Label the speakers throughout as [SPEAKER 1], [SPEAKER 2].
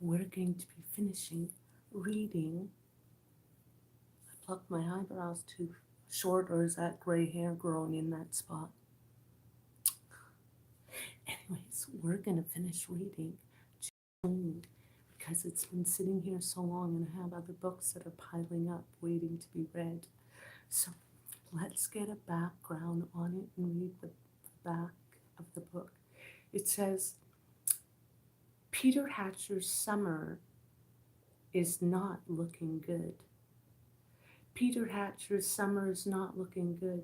[SPEAKER 1] we're going to be finishing reading. I plucked my eyebrows too short, or is that gray hair growing in that spot? Anyways, we're going to finish reading June because it's been sitting here so long and I have other books that are piling up waiting to be read. So let's get a background on it and read the back of the book. It says, Peter Hatcher's summer is not looking good. Peter Hatcher's summer is not looking good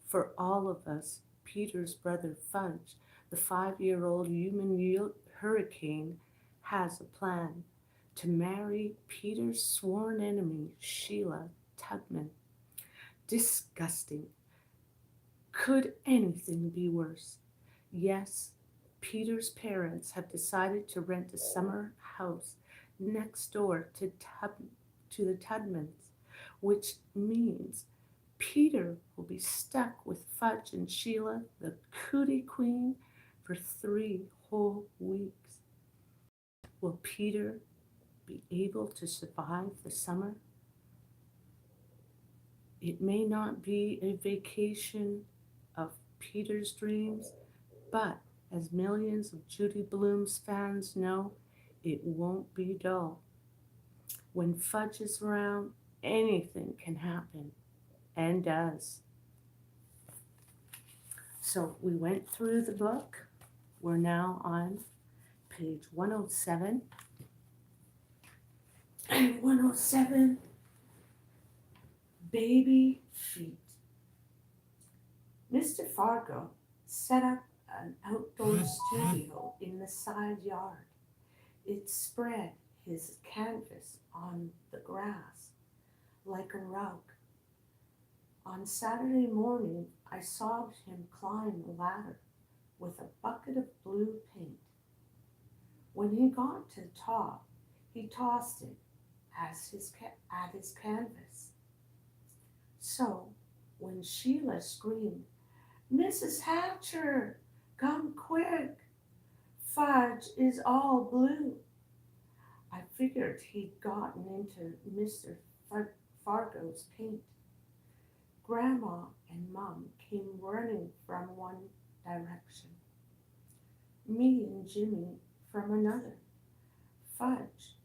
[SPEAKER 1] for all of us. Peter's brother Fudge, the 5-year-old human hurricane, has a plan to marry Peter's sworn enemy, Sheila Tubman. Disgusting. Could anything be worse? Yes, Peter's parents have decided to rent a summer house next door to the Tubmans, which means Peter will be stuck with Fudge and Sheila, the cootie queen, for 3 whole weeks. Will Peter be able to survive the summer? It may not be a vacation of Peter's dreams, but as millions of Judy Blume's fans know, it won't be dull. When Fudge is around, anything can happen, and does. So we went through the book. We're now on page 107. And 107, Baby Feet. Mr. Fargo set up an outdoor studio in the side yard. It spread his canvas on the grass like a rug. On Saturday morning, I saw him climb a ladder with a bucket of blue paint. When he got to the top, he tossed it at his canvas. So, when Sheila screamed, "Mrs. Hatcher, come quick! Fudge is all blue," I figured he'd gotten into Mr. Fargo's paint. Grandma and Mom came running from one direction, me and Jimmy from another. Fudge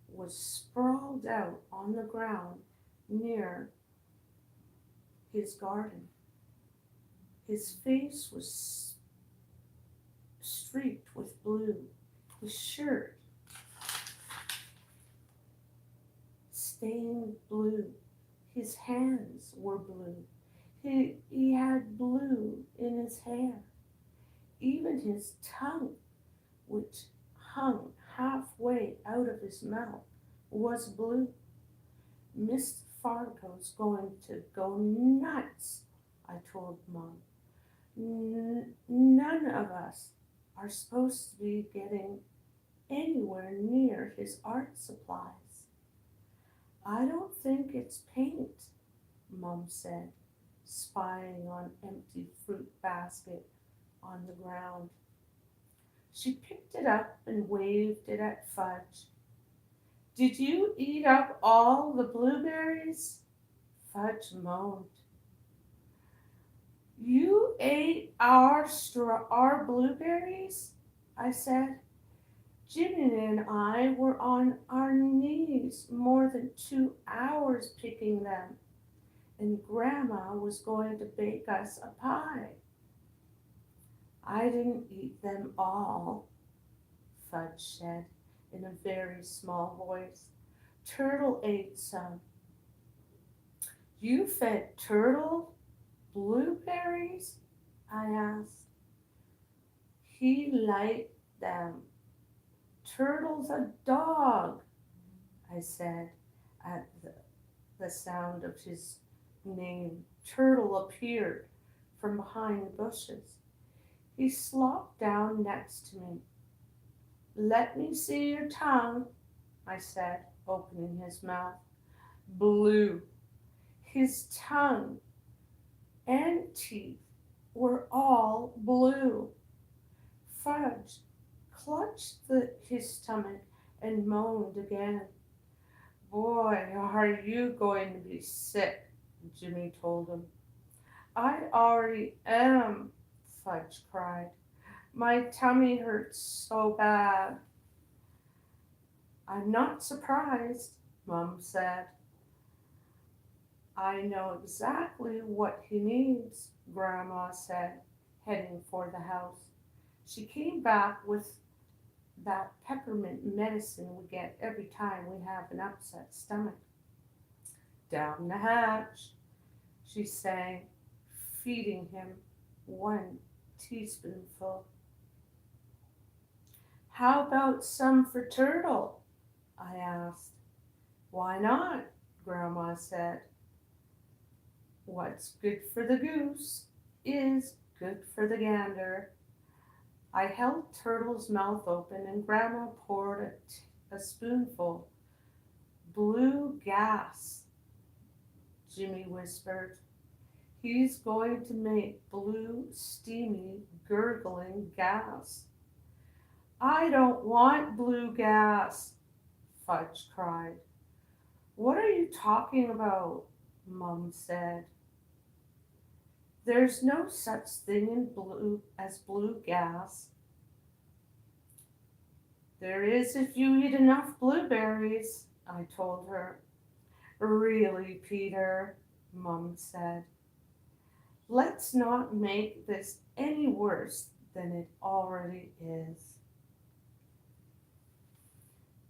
[SPEAKER 1] was sprawled out on the ground near his garden. His face was streaked with blue. His shirt stained blue. His hands were blue. He had blue in his hair. Even his tongue, which hung halfway out of his mouth, was blue. Mr. Fargo's going to go nuts, I told Mom. None of us are supposed to be getting anywhere near his art supplies. I don't think it's paint, Mom said, spying an empty fruit basket on the ground. She picked it up and waved it at Fudge. "Did you eat up all the blueberries?" Fudge moaned. "You ate our blueberries?" I said. Jimmy and I were on our knees more than 2 hours picking them, and Grandma was going to bake us a pie. "I didn't eat them all," Fudge said in a very small voice. "Turtle ate some." "You fed Turtle blueberries?" I asked. "He liked them. Turtle's a dog," I said at the sound of his name. Turtle appeared from behind the bushes. He slopped down next to me. "Let me see your tongue," I said, opening his mouth. Blue. His tongue and teeth were all blue. Fudge clutched his stomach and moaned again. Boy, are you going to be sick, Jimmy told him. I already am, Fudge cried. My tummy hurts so bad. I'm not surprised, Mum said. I know exactly what he needs, Grandma said, heading for the house. She came back with that peppermint medicine we get every time we have an upset stomach. Down the hatch, she sang, feeding him one teaspoonful. How about some for Turtle? I asked. Why not? Grandma said. What's good for the goose is good for the gander. I held Turtle's mouth open and Grandma poured a spoonful. Blue gas, Jimmy whispered. He's going to make blue, steamy, gurgling gas. I don't want blue gas, Fudge cried. What are you talking about? Mum said. There's no such thing in as blue gas. There is if you eat enough blueberries, I told her. Really, Peter, Mum said. Let's not make this any worse than it already is.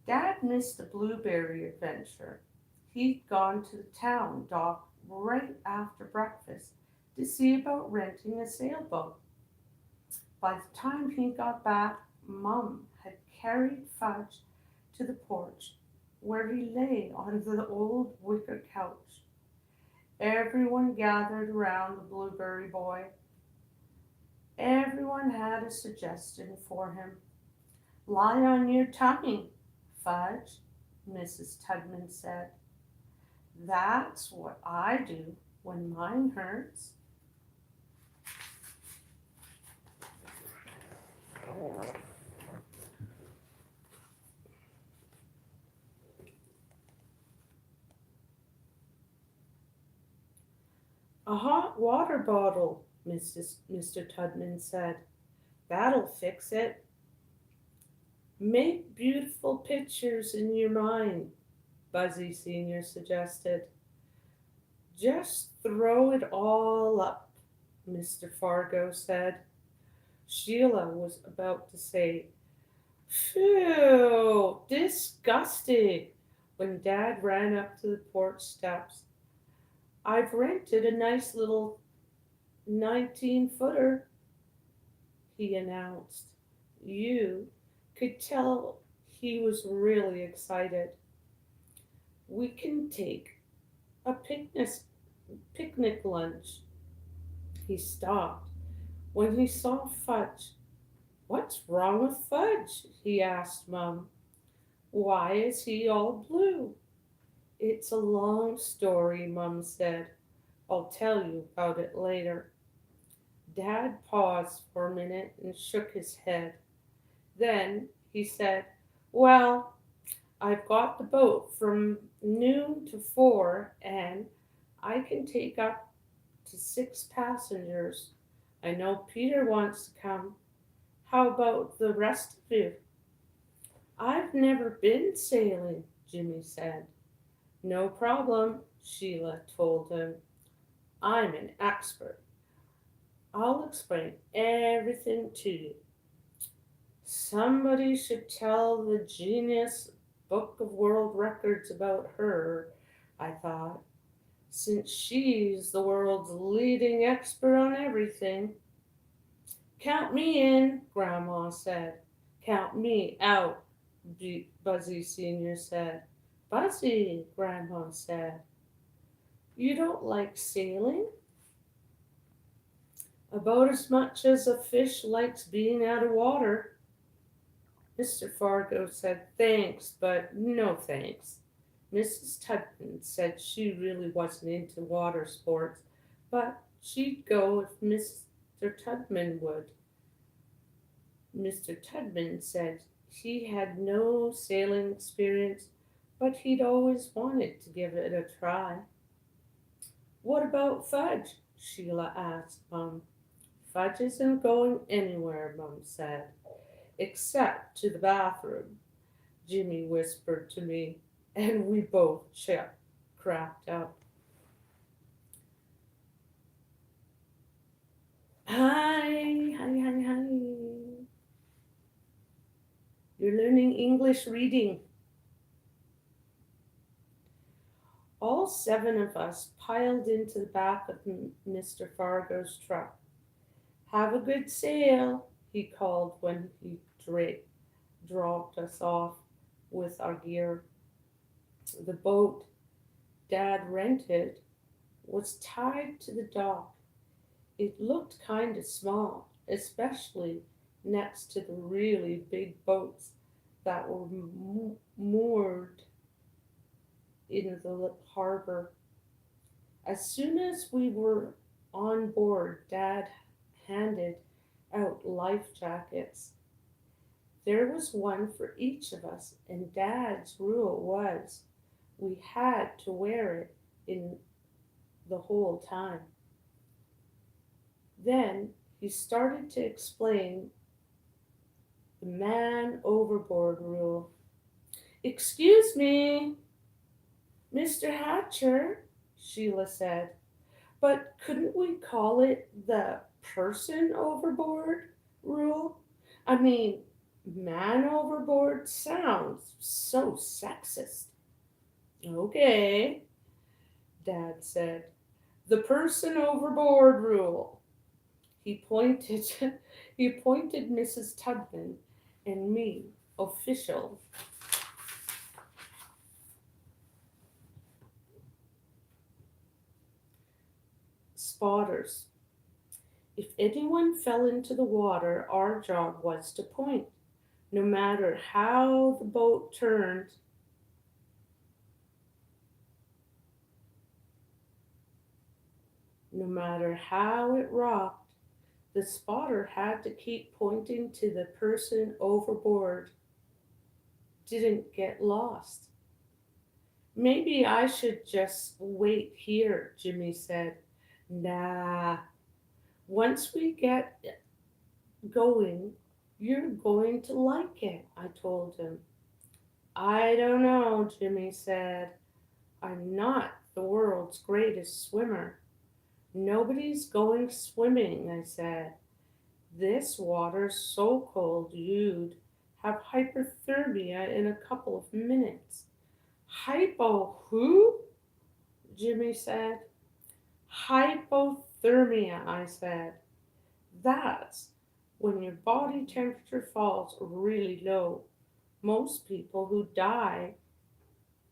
[SPEAKER 1] Dad missed the blueberry adventure. He'd gone to the town dock right after breakfast to see about renting a sailboat. By the time he got back, Mum had carried Fudge to the porch where he lay on the old wicker couch. Everyone gathered around the blueberry boy. Everyone had a suggestion for him. Lie on your tummy, Fudge, Mrs. Tubman said. That's what I do when mine hurts. A hot water bottle, Mr. Tubman said. That'll fix it. Make beautiful pictures in your mind, Buzzy Sr. suggested. Just throw it all up, Mr. Fargo said. Sheila was about to say, Phew, disgusting, when Dad ran up to the porch steps. I've rented a nice little 19-footer, he announced. You could tell he was really excited. We can take a picnic lunch. He stopped when he saw Fudge. What's wrong with Fudge? He asked Mum. Why is he all blue? It's a long story, Mum said. I'll tell you about it later. Dad paused for a minute and shook his head. Then he said, Well, I've got the boat from noon to 4 and I can take up to 6 passengers. I know Peter wants to come. How about the rest of you? I've never been sailing, Jimmy said. No problem, Sheila told him. I'm an expert. I'll explain everything to you. Somebody should tell the Guinness Book of World Records about her, I thought, since she's the world's leading expert on everything. Count me in, Grandma said. Count me out, Buzzy Sr. said. Buzzy, Grandma said. You don't like sailing? About as much as a fish likes being out of water. Mr. Fargo said thanks, but no thanks. Mrs. Tubman said she really wasn't into water sports, but she'd go if Mr. Tubman would. Mr. Tubman said
[SPEAKER 2] He had no sailing experience, but he'd always wanted to give it a try. What about Fudge? Sheila asked Mum. Fudge isn't going anywhere, Mum said, except to the bathroom, Jimmy whispered to me, and we both cracked up. Hi, hi, hi, hi. You're learning English reading. All seven of us piled into the back of Mr. Fargo's truck. Have a good sail, he called when he dropped us off with our gear. The boat Dad rented was tied to the dock. It looked kind of small, especially next to the really big boats that were moored in the harbor. As soon as we were on board, Dad handed out life jackets. There was one for each of us, and Dad's rule was we had to wear it in the whole time. Then he started to explain the man overboard rule. Excuse me, Mr. Hatcher, Sheila said, but couldn't we call it the person overboard rule? I mean, man overboard sounds so sexist. Okay, Dad said. The person overboard rule. He pointed he appointed Mrs. Tubman and me official spotters. If anyone fell into the water, our job was to point. No matter how the boat turned, no matter how it rocked, the spotter had to keep pointing to the person overboard. Didn't get lost. Maybe I should just wait here, Jimmy said. Nah, once we get going, you're going to like it, I told him. I don't know, Jimmy said. I'm not the world's greatest swimmer. Nobody's going swimming, I said. This water's so cold you'd have hypothermia in a couple of minutes. Hypo who? Jimmy said. Hypothermia, I said. That's when your body temperature falls really low. Most people who die,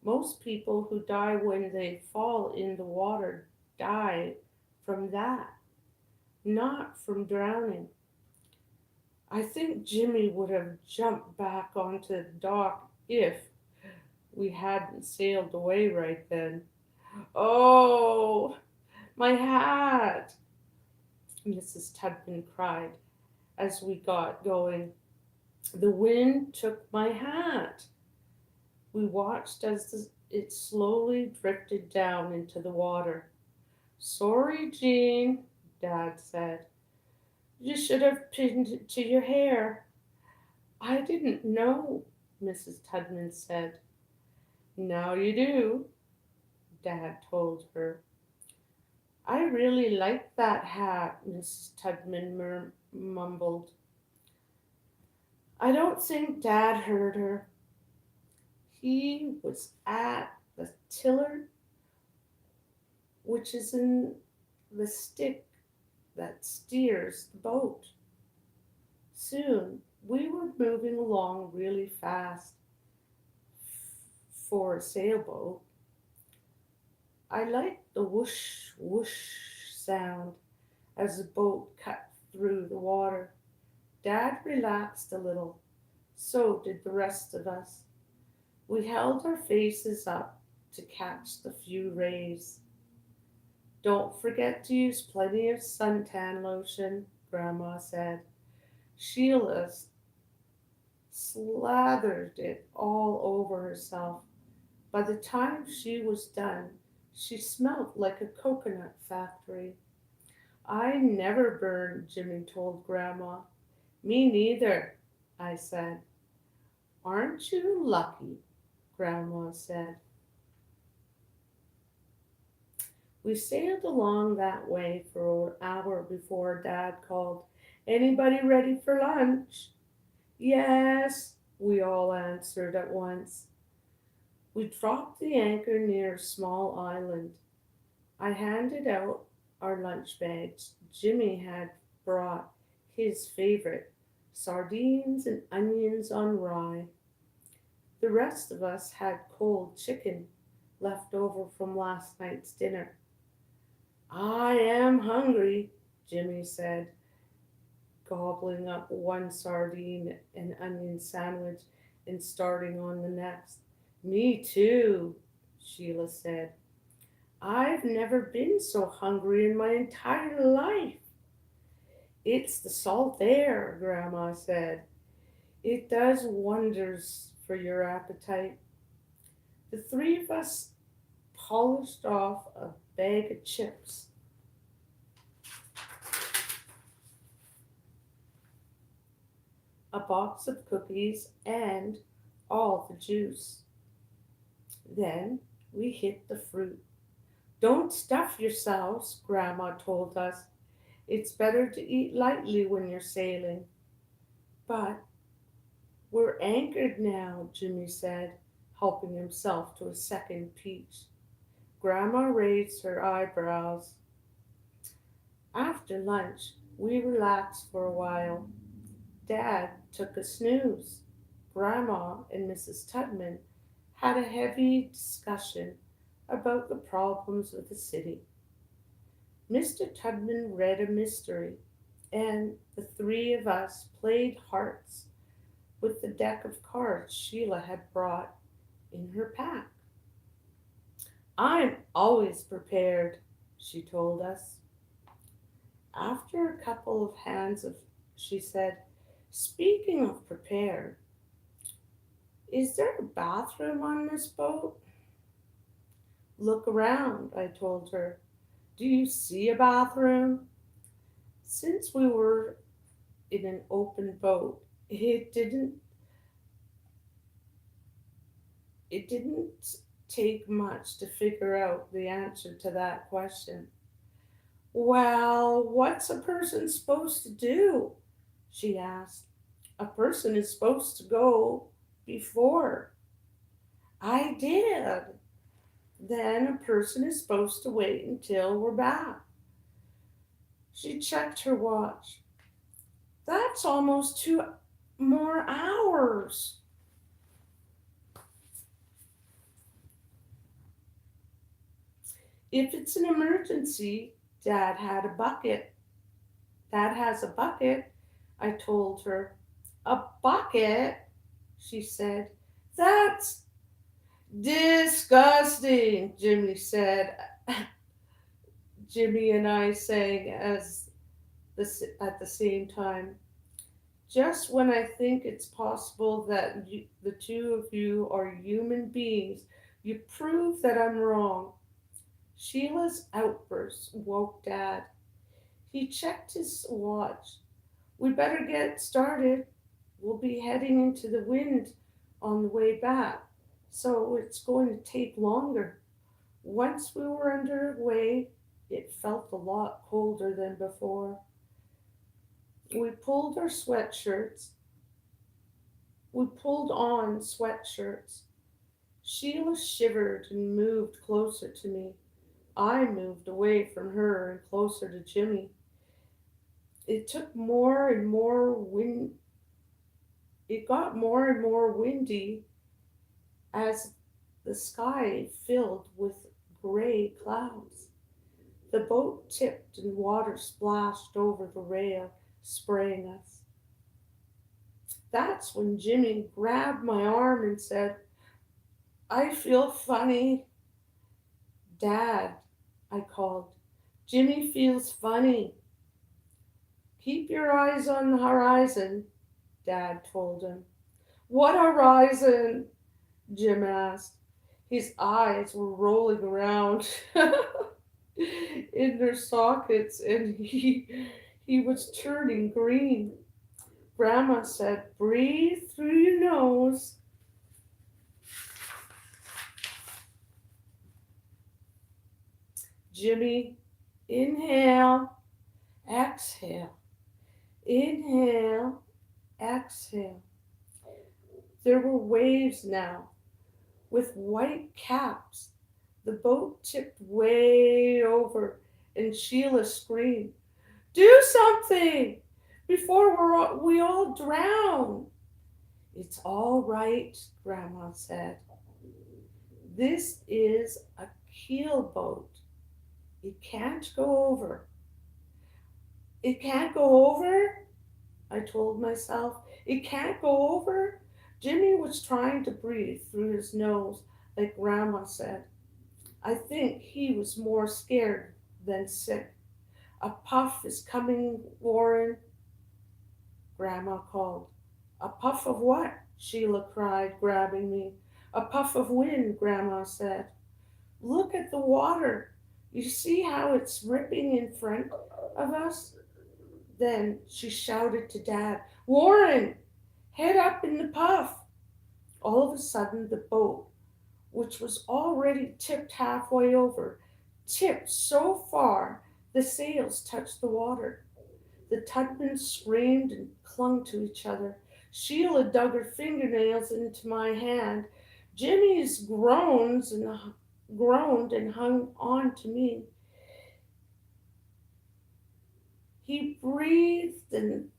[SPEAKER 2] most people who die when they fall in the water die from that, not from drowning. I think Jimmy would have jumped back onto the dock if we hadn't sailed away right then. Oh, my hat! Mrs. Tubman cried as we got going. The wind took my hat. We watched as it slowly drifted down into the water. Sorry, Jean, Dad said. You should have pinned it to your hair. I didn't know, Mrs. Tubman said. Now you do, Dad told her. I really like that hat, Mrs. Tubman mumbled. I don't think Dad heard her. He was at the tiller, which is in the stick that steers the boat. Soon we were moving along really fast for a sailboat. I liked the whoosh whoosh sound as the boat cut through the water. Dad relaxed a little. So did the rest of us. We held our faces up to catch the few rays. Don't forget to use plenty of suntan lotion, Grandma said. Sheila's slathered it all over herself. By the time she was done, she smelled like a coconut factory. I never burn, Jimmy told Grandma. Me neither, I said. Aren't you lucky? Grandma said. We sailed along that way for an hour before Dad called, Anybody ready for lunch? Yes, we all answered at once. We dropped the anchor near a small island. I handed out our lunch bags. Jimmy had brought his favorite sardines and onions on rye. The rest of us had cold chicken left over from last night's dinner. I am hungry, Jimmy said, gobbling up one sardine and onion sandwich and starting on the next. Me too, Sheila said. I've never been so hungry in my entire life. It's the salt air, Grandma said. It does wonders for your appetite. The three of us polished off a bag of chips, a box of cookies, and all the juice. Then we hit the fruit. Don't stuff yourselves, Grandma told us. It's better to eat lightly when you're sailing. But we're anchored now, Jimmy said, helping himself to a second peach. Grandma raised her eyebrows. After lunch, we relaxed for a while. Dad took a snooze. Grandma and Mrs. Tubman had a heavy discussion about the problems of the city. Mr. Tubman read a mystery, and the three of us played hearts with the deck of cards Sheila had brought in her pack. I'm always prepared, she told us. After a couple of hands of, she said, Speaking of prepared, is there a bathroom on this boat? Look around, I told her. Do you see a bathroom? Since we were in an open boat, it didn't take much to figure out the answer to that question. Well, what's a person supposed to do? She asked. A person is supposed to go before. I did. Then a person is supposed to wait until we're back. She checked her watch. That's almost 2 more hours. If it's an emergency, Dad had a bucket. Dad has a bucket, I told her. A bucket? She said. That's disgusting, Jimmy said. Jimmy and I sang at the same time. Just when I think it's possible that the two of you are human beings, you prove that I'm wrong. Sheila's outburst woke Dad. He checked his watch. We better get started. We'll be heading into the wind on the way back, so it's going to take longer. Once we were underway, it felt a lot colder than before. We pulled our sweatshirts. We pulled on sweatshirts. Sheila shivered and moved closer to me. I moved away from her and closer to Jimmy. It took more and more wind. It got more and more windy as the sky filled with gray clouds. The boat tipped and water splashed over the rail, spraying us. That's when Jimmy grabbed my arm and said, I feel funny. Dad, I called. Jimmy feels funny. Keep your eyes on the horizon, Dad told him. What horizon? Jim asked. His eyes were rolling around in their sockets and he was turning green. Grandma said, breathe through your nose. Jimmy, inhale, exhale, inhale, exhale. There were waves now with white caps. The boat tipped way over and Sheila screamed, do something before we all drown. It's all right, Grandma said. This is a keelboat. It can't go over. It can't go over, I told myself. It can't go over. Jimmy was trying to breathe through his nose, like Grandma said. I think he was more scared than sick. A puff is coming, Warren, Grandma called. A puff of what? Sheila cried, grabbing me. A puff of wind, Grandma said. Look at the water. You see how it's ripping in front of us? Then she shouted to Dad, Warren, head up in the puff. All of a sudden, the boat, which was already tipped halfway over, tipped so far the sails touched the water. The tugmen screamed and clung to each other. Sheila dug her fingernails into my hand. Jimmy's groaned and hung on to me. He breathed and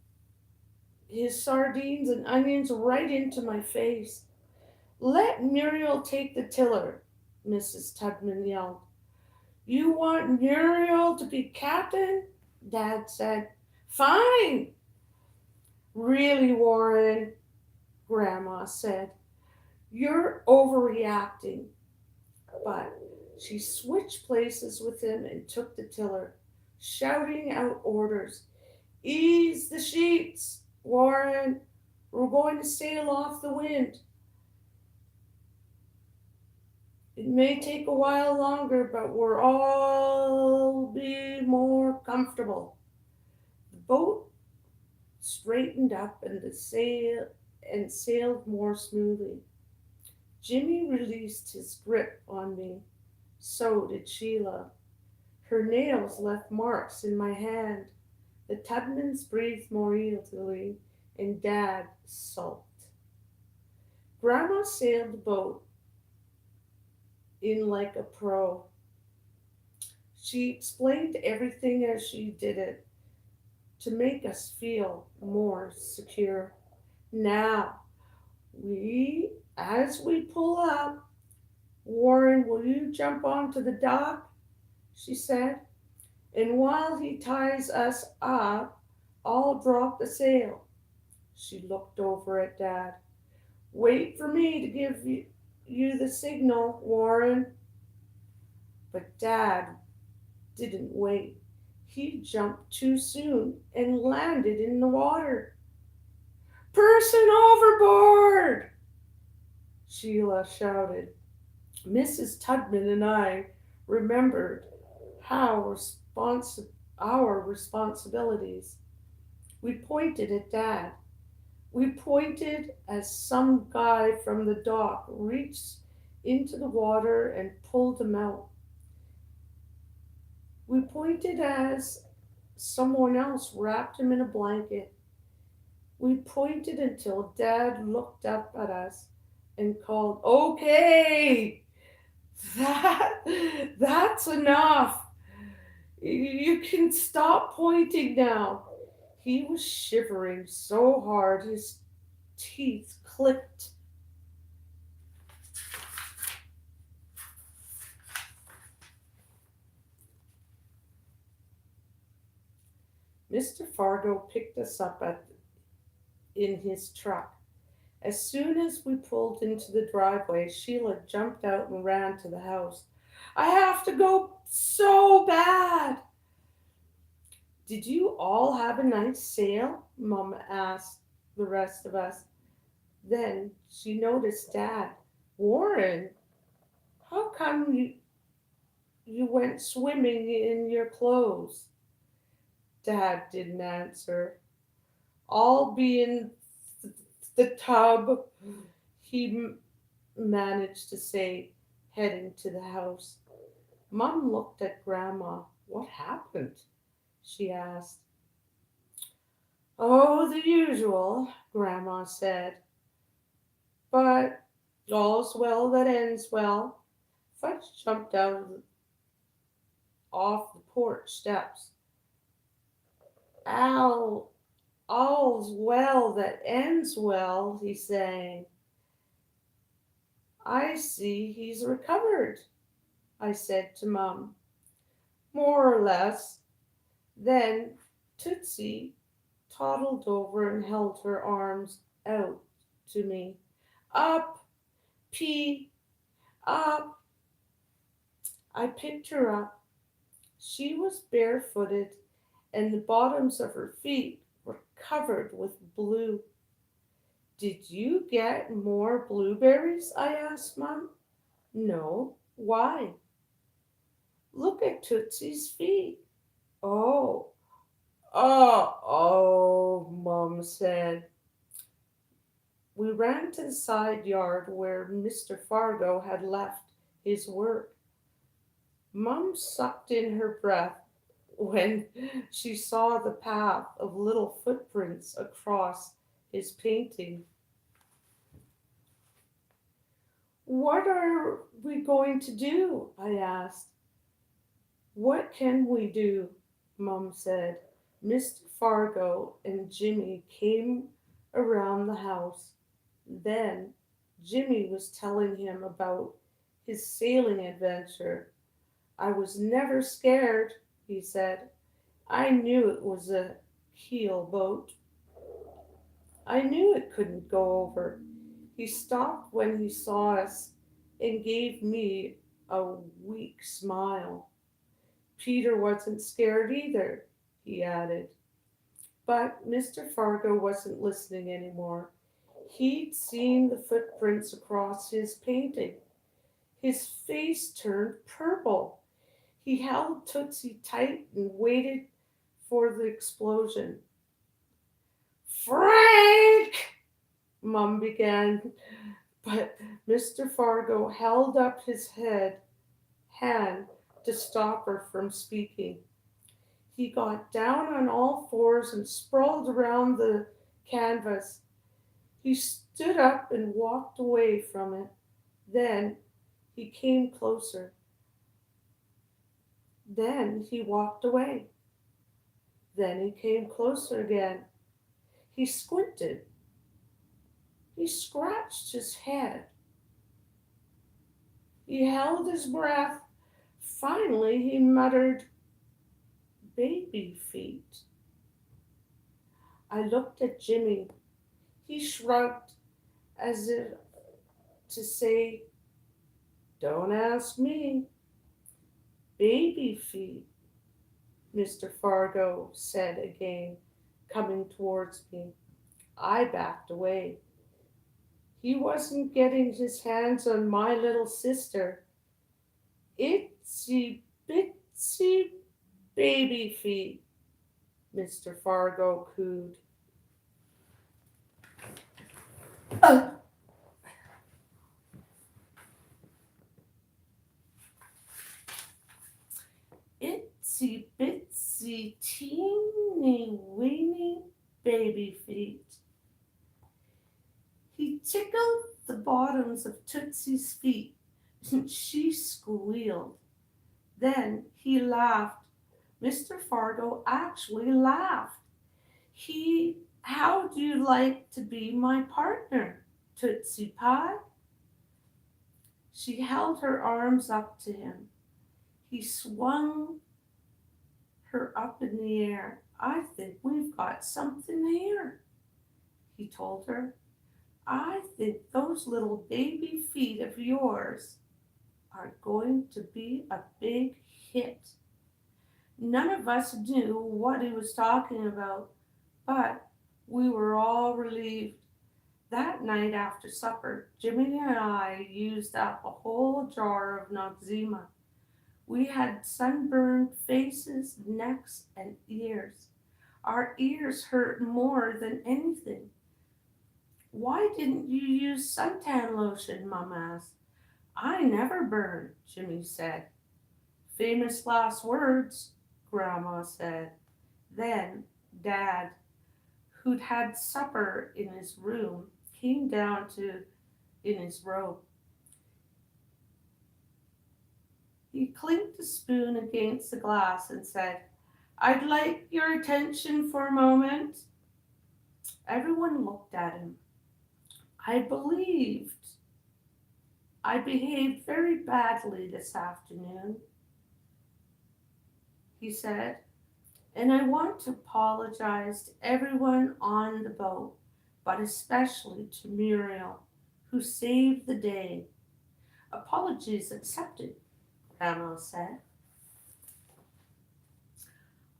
[SPEAKER 2] his sardines and onions right into my face. Let Muriel take the tiller, Mrs. Tubman yelled. You want Muriel to be captain? Dad said. Fine. Really, Warren, Grandma said. You're overreacting. But she switched places with him and took the tiller, shouting out orders. Ease the sheets, Warren. We're going to sail off the wind. It may take a while longer, but we'll all be more comfortable. The boat straightened up and sailed more smoothly. Jimmy released his grip on me. So did Sheila. Her nails left marks in my hand. The Tubmans breathed more easily, and Dad sulked. Grandma sailed the boat in like a pro. She explained everything as she did it to make us feel more secure. Now, as we pull up, Warren, will you jump onto the dock? She said. And while he ties us up, I'll drop the sail. She looked over at Dad. Wait for me to give you the signal, Warren. But Dad didn't wait. He jumped too soon and landed in the water. Person overboard! Sheila shouted. Mrs. Tubman and I remembered our responsibilities. We pointed at Dad. We pointed as some guy from the dock reached into the water and pulled him out. We pointed as someone else wrapped him in a blanket. We pointed until Dad looked up at us and called, okay, that's enough. You can stop pointing now. He was shivering so hard his teeth clicked. Mr. Fargo picked us up in his truck. As soon as we pulled into the driveway, Sheila jumped out and ran to the house. I have to go so bad. Did you all have a nice sail? Mom asked the rest of us. Then she noticed Dad. Warren, how come you went swimming in your clothes? Dad didn't answer. I'll be in the tub, he managed to say, heading to the house. Mum looked at Grandma. What happened? She asked. Oh, the usual, Grandma said. But all's well that ends well. Fudge jumped off the porch steps. Al, all's well that ends well, he sang. I see he's recovered, I said to Mum. More or less. Then Tootsie toddled over and held her arms out to me. Up, P, up. I picked her up. She was barefooted, and the bottoms of her feet were covered with blue. Did you get more blueberries? I asked Mum. No. Why? Look at Tootsie's feet. Oh, Mum said. We ran to the side yard where Mr. Fargo had left his work. Mum sucked in her breath when she saw the path of little footprints across his painting. What are we going to do? I asked. What can we do? Mum said. Mr. Fargo and Jimmy came around the house. Then Jimmy was telling him about his sailing adventure. I was never scared, he said. I knew it was a keel boat. I knew it couldn't go over. He stopped when he saw us and gave me a weak smile. Peter wasn't scared either, he added. But Mr. Fargo wasn't listening anymore. He'd seen the footprints across his painting. His face turned purple. He held Tootsie tight and waited for the explosion. Frank! Mum began, but Mr. Fargo held up his hand to stop her from speaking. He got down on all fours and sprawled around the canvas. He stood up and walked away from it. Then he came closer. Then he walked away. Then he came closer again. He squinted. He scratched his head. He held his breath. Finally, he muttered, baby feet. I looked at Jimmy. He shrugged as if to say, don't ask me. Baby feet, Mr. Fargo said again, coming towards me. I backed away. He wasn't getting his hands on my little sister. Itsy bitsy baby feet, Mr. Fargo cooed. Itsy bitsy teeny weeny baby feet. He tickled the bottoms of Tootsie's feet, and she squealed. Then he laughed. Mr. Fargo actually laughed. How'd you like to be my partner, Tootsie Pie? She held her arms up to him. He swung her up in the air. I think we've got something here, he told her. I think those little baby feet of yours are going to be a big hit. None of us knew what he was talking about, but we were all relieved That night after supper, Jimmy and I used up a whole jar of Noxzema. We had sunburned faces, necks, and ears. Our ears hurt more than anything. Why didn't you use suntan lotion? Mom asked. I never burn, Jimmy said. Famous last words, Grandma said. Then Dad, who'd had supper in his room, came down to in his robe. He clinked the spoon against the glass and said, I'd like your attention for a moment. Everyone looked at him. I believed I behaved very badly this afternoon, he said, and I want to apologize to everyone on the boat, but especially to Muriel, who saved the day. Apologies accepted, Grandma said.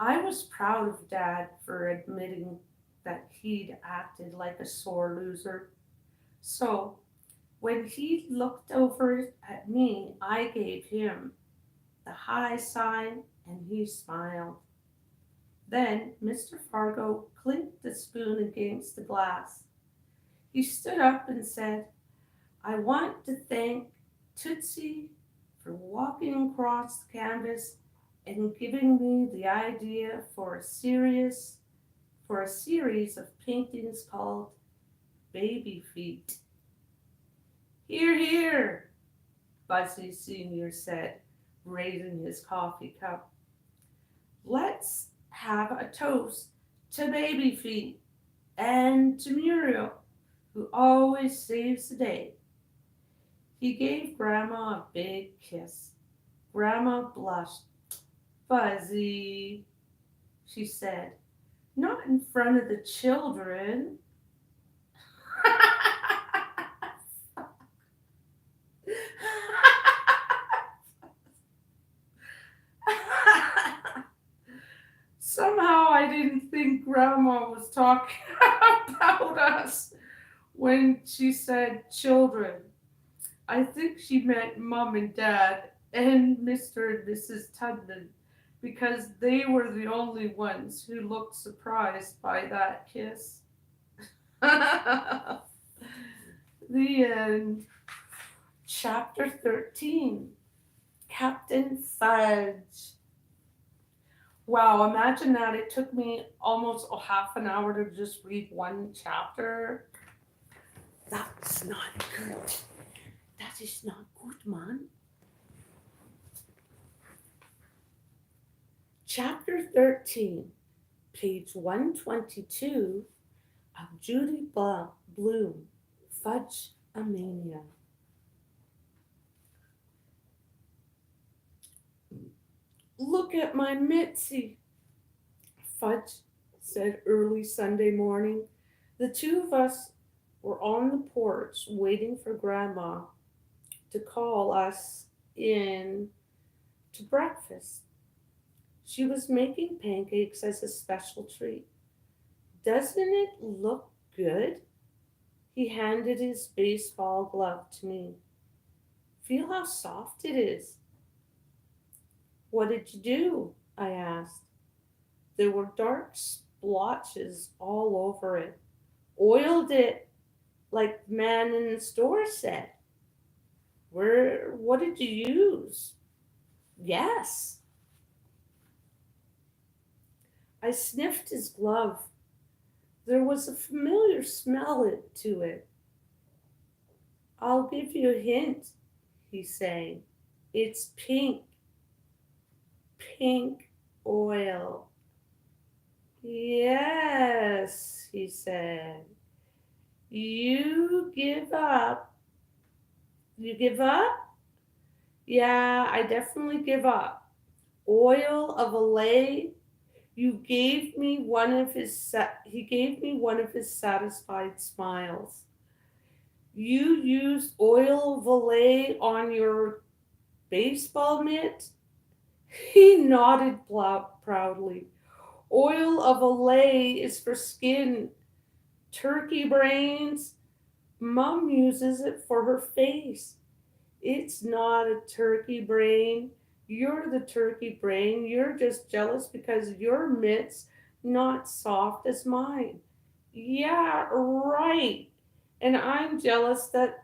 [SPEAKER 2] I was proud of Dad for admitting that he'd acted like a sore loser. So, when he looked over at me, I gave him the high sign and he smiled. Then Mr. Fargo clinked the spoon against the glass. He stood up and said, I want to thank Tootsie for walking across the canvas and giving me the idea for a series of paintings called Baby Feet. Hear, hear, Buzzy Sr. said, raising his coffee cup. Let's have a toast to Baby Feet and to Muriel, who always saves the day. He gave Grandma a big kiss. Grandma blushed. Buzzy, she said, not in front of the children. Somehow I didn't think Grandma was talking about us when she said children. I think she meant Mom and Dad and Mr. and Mrs. Tubman because they were the only ones who looked surprised by that kiss. The end. Chapter 13. Captain Fudge. Wow, imagine that. It took me almost a half an hour to just read one chapter. That's not good. That is not good, man. Chapter 13, page 122 of Judy Blume, Fudge a Mania. Look at my Mitzi, Fudge said early Sunday morning. The two of us were on the porch waiting for Grandma to call us in to breakfast. She was making pancakes as a special treat. Doesn't it look good? He handed his baseball glove to me. Feel how soft it is. What did you do? I asked. There were dark splotches all over it. Oiled it like the man in the store said. What did you use? Yes. I sniffed his glove. There was a familiar smell to it. I'll give you a hint, he sang. It's pink. Pink oil. Yes, he said. You give up. You give up? Yeah, I definitely give up. Oil of Olay. He gave me one of his satisfied smiles. You used oil of Olay on your baseball mitt? He nodded proudly. Oil of Olay is for skin, turkey brains, Mom uses it for her face. It's not a turkey brain. You're the turkey brain. You're just jealous because your mitt's not soft as mine. Yeah, right. And I'm jealous that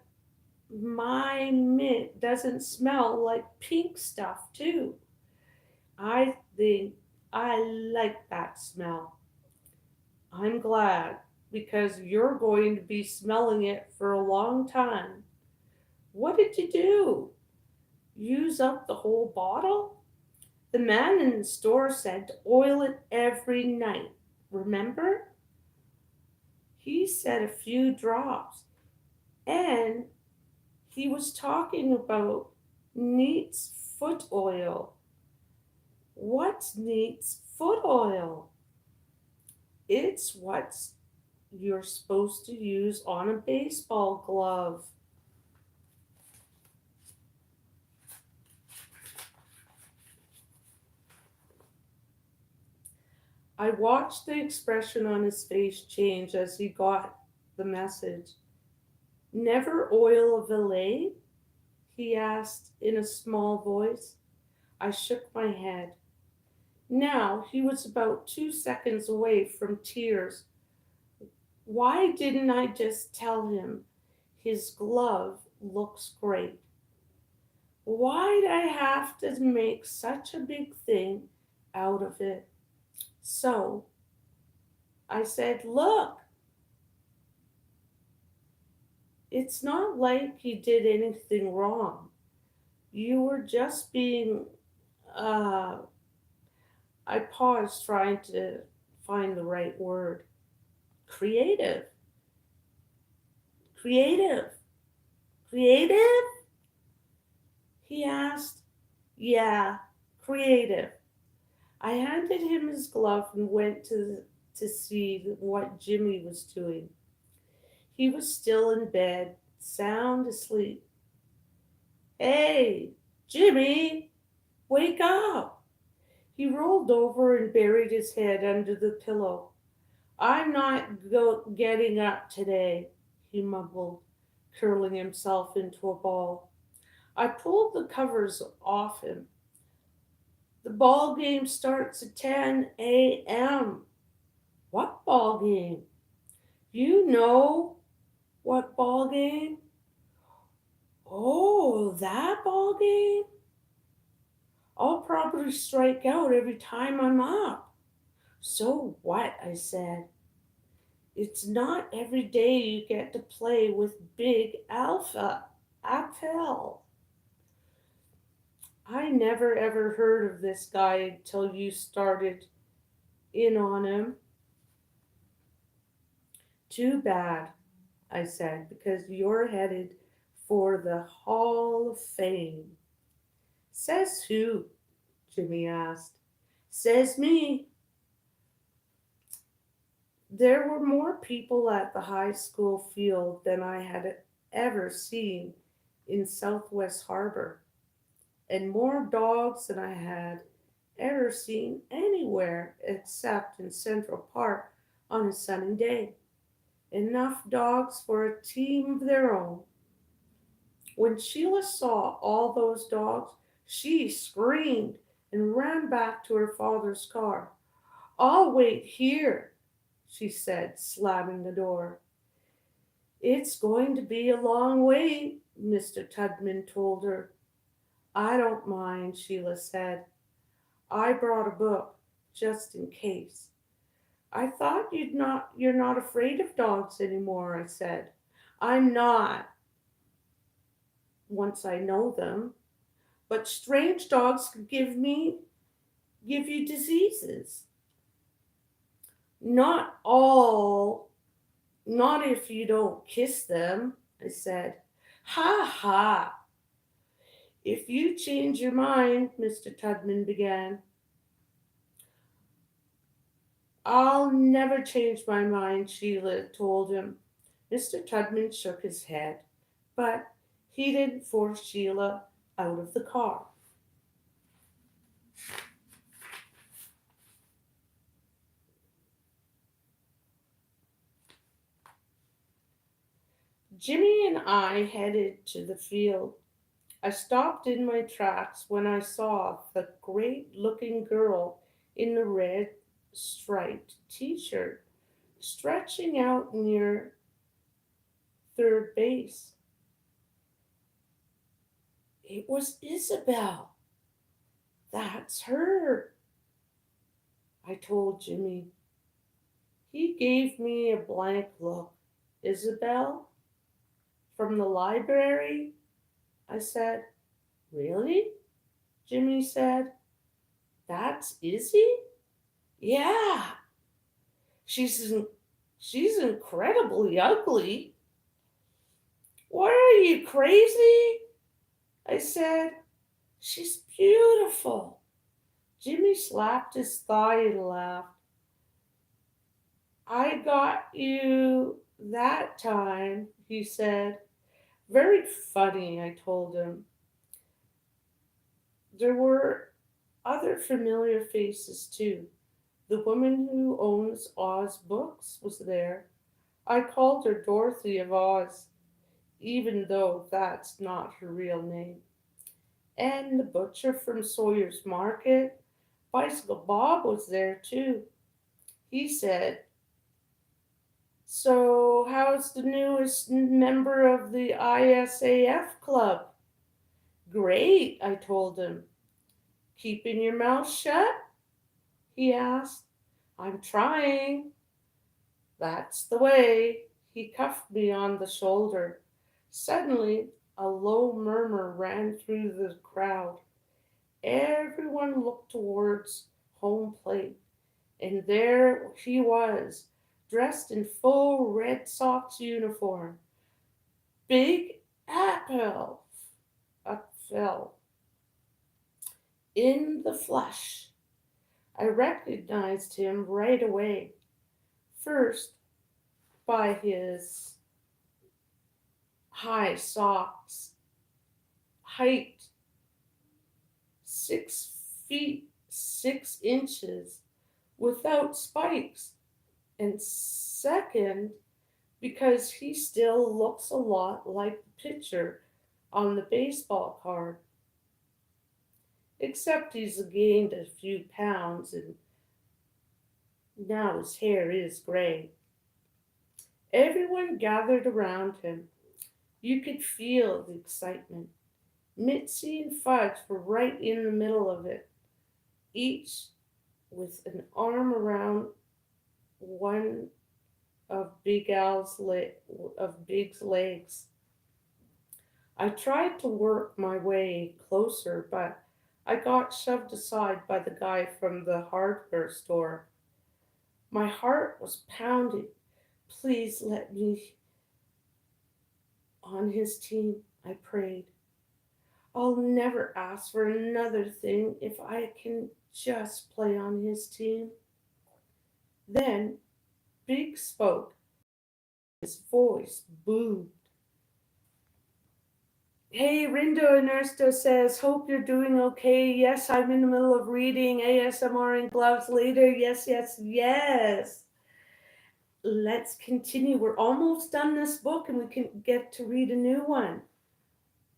[SPEAKER 2] my mitt doesn't smell like pink stuff, too. I think I like that smell. I'm glad because you're going to be smelling it for a long time. What did you do? Use up the whole bottle? The man in the store said to oil it every night. Remember? He said a few drops. And he was talking about Neat's foot oil. What's Neat's foot oil? It's what you're supposed to use on a baseball glove. I watched the expression on his face change as he got the message. Never oil a valet? He asked in a small voice. I shook my head. Now he was about 2 seconds away from tears. Why didn't I just tell him his glove looks great? Why'd I have to make such a big thing out of it? So I said, look, it's not like you did anything wrong. You were just being, uh, I paused trying to find the right word. Creative. Creative. Creative? He asked. Yeah, creative. I handed him his glove and went to see what Jimmy was doing. He was still in bed, sound asleep. Hey, Jimmy, wake up! He rolled over and buried his head under the pillow. I'm not getting up today, he mumbled, curling himself into a ball. I pulled the covers off him. The ball game starts at 10 a.m. What ball game? You know what ball game? Oh, that ball game? I'll probably strike out every time I'm up. So what? I said. It's not every day you get to play with Big Alpha. Appel. I never ever heard of this guy until you started in on him. Too bad, I said, because you're headed for the Hall of Fame. Says who? Jimmy asked. Says me. There were more people at the high school field than I had ever seen in Southwest Harbor, and more dogs than I had ever seen anywhere except in Central Park on a sunny day. Enough dogs for a team of their own. When Sheila saw all those dogs, she screamed and ran back to her father's car. I'll wait here, she said, slamming the door. It's going to be a long wait, Mr. Tudman told her. I don't mind, Sheila said. I brought a book, just in case. I thought you're not afraid of dogs anymore, I said. I'm not, once I know them. But strange dogs could give you diseases. Not all, not if you don't kiss them, I said. Ha ha. If you change your mind, Mr. Tudman began. I'll never change my mind, Sheila told him. Mr. Tudman shook his head, but he didn't force Sheila out of the car. Jimmy and I headed to the field. I stopped in my tracks when I saw the great looking girl in the red striped t shirt stretching out near third base. It was Isabel. That's her, I told Jimmy. He gave me a blank look. Isabel? From the library? I said. Really? Jimmy said. That's Izzy? Yeah. She's in, she's incredibly ugly. What are you, crazy? I said. She's beautiful. Jimmy slapped his thigh and laughed. I got you that time, he said. Very funny, I told him. There were other familiar faces too. The woman who owns Oz Books was there. I called her Dorothy of Oz, even though that's not her real name. And the butcher from Sawyer's Market, Bicycle Bob, was there too. He said, so, how's the newest member of the ISAF club? Great, I told him. Keeping your mouth shut? He asked. I'm trying. That's the way. He cuffed me on the shoulder. Suddenly, a low murmur ran through the crowd. Everyone looked towards home plate, and there he was, dressed in full Red Sox uniform. Big Apple fell in the flesh. I recognized him right away. First, by his high socks, height 6 feet 6 inches without spikes, and second, because he still looks a lot like the pitcher on the baseball card, except he's gained a few pounds and now his hair is gray. Everyone gathered around him. You could feel the excitement. Mitzi and Fudge were right in the middle of it, each with an arm around one of Big's legs. I tried to work my way closer, but I got shoved aside by the guy from the hardware store. My heart was pounding. Please let me on his team, I prayed. I'll never ask for another thing if I can just play on his team. Then Big spoke. His voice boomed. Hey, Rindo Ernesto says, hope you're doing okay. Yes, I'm in the middle of reading ASMR in gloves later. Yes, yes, yes. Let's continue. We're almost done this book and we can get to read a new one.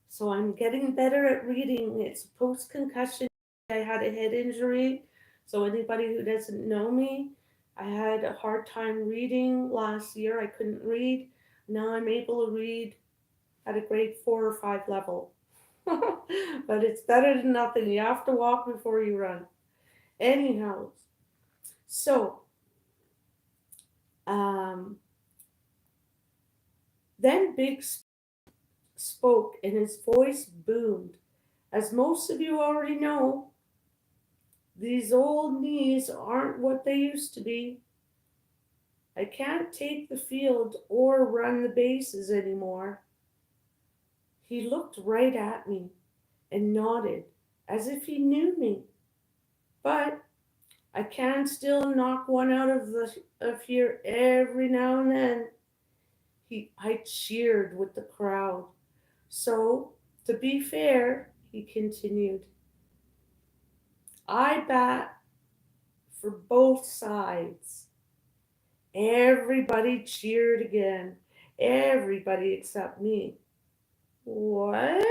[SPEAKER 2] So I'm getting better at reading. It's post-concussion. I had a head injury. So anybody who doesn't know me, I had a hard time reading last year. I couldn't read. Now I'm able to read at a grade 4 or 5 level. But it's better than nothing. You have to walk before you run. Anyhow, so then Big spoke and his voice boomed. As most of you already know, these old knees aren't what they used to be. I can't take the field or run the bases anymore. He looked right at me and nodded as if he knew me. But I can still knock one out of here every now and then. I cheered with the crowd. So, to be fair, he continued, I bat for both sides. Everybody cheered again. Everybody except me. What?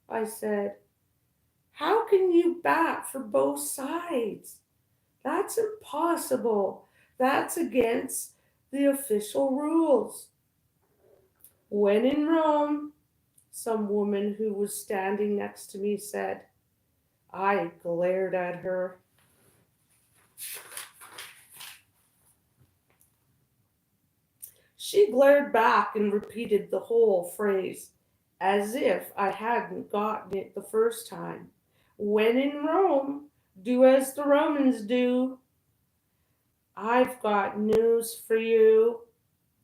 [SPEAKER 2] I said. How can you bat for both sides? That's impossible. That's against the official rules. When in Rome, some woman who was standing next to me said. I glared at her. She glared back and repeated the whole phrase, as if I hadn't gotten it the first time. When in Rome, do as the Romans do. I've got news for you,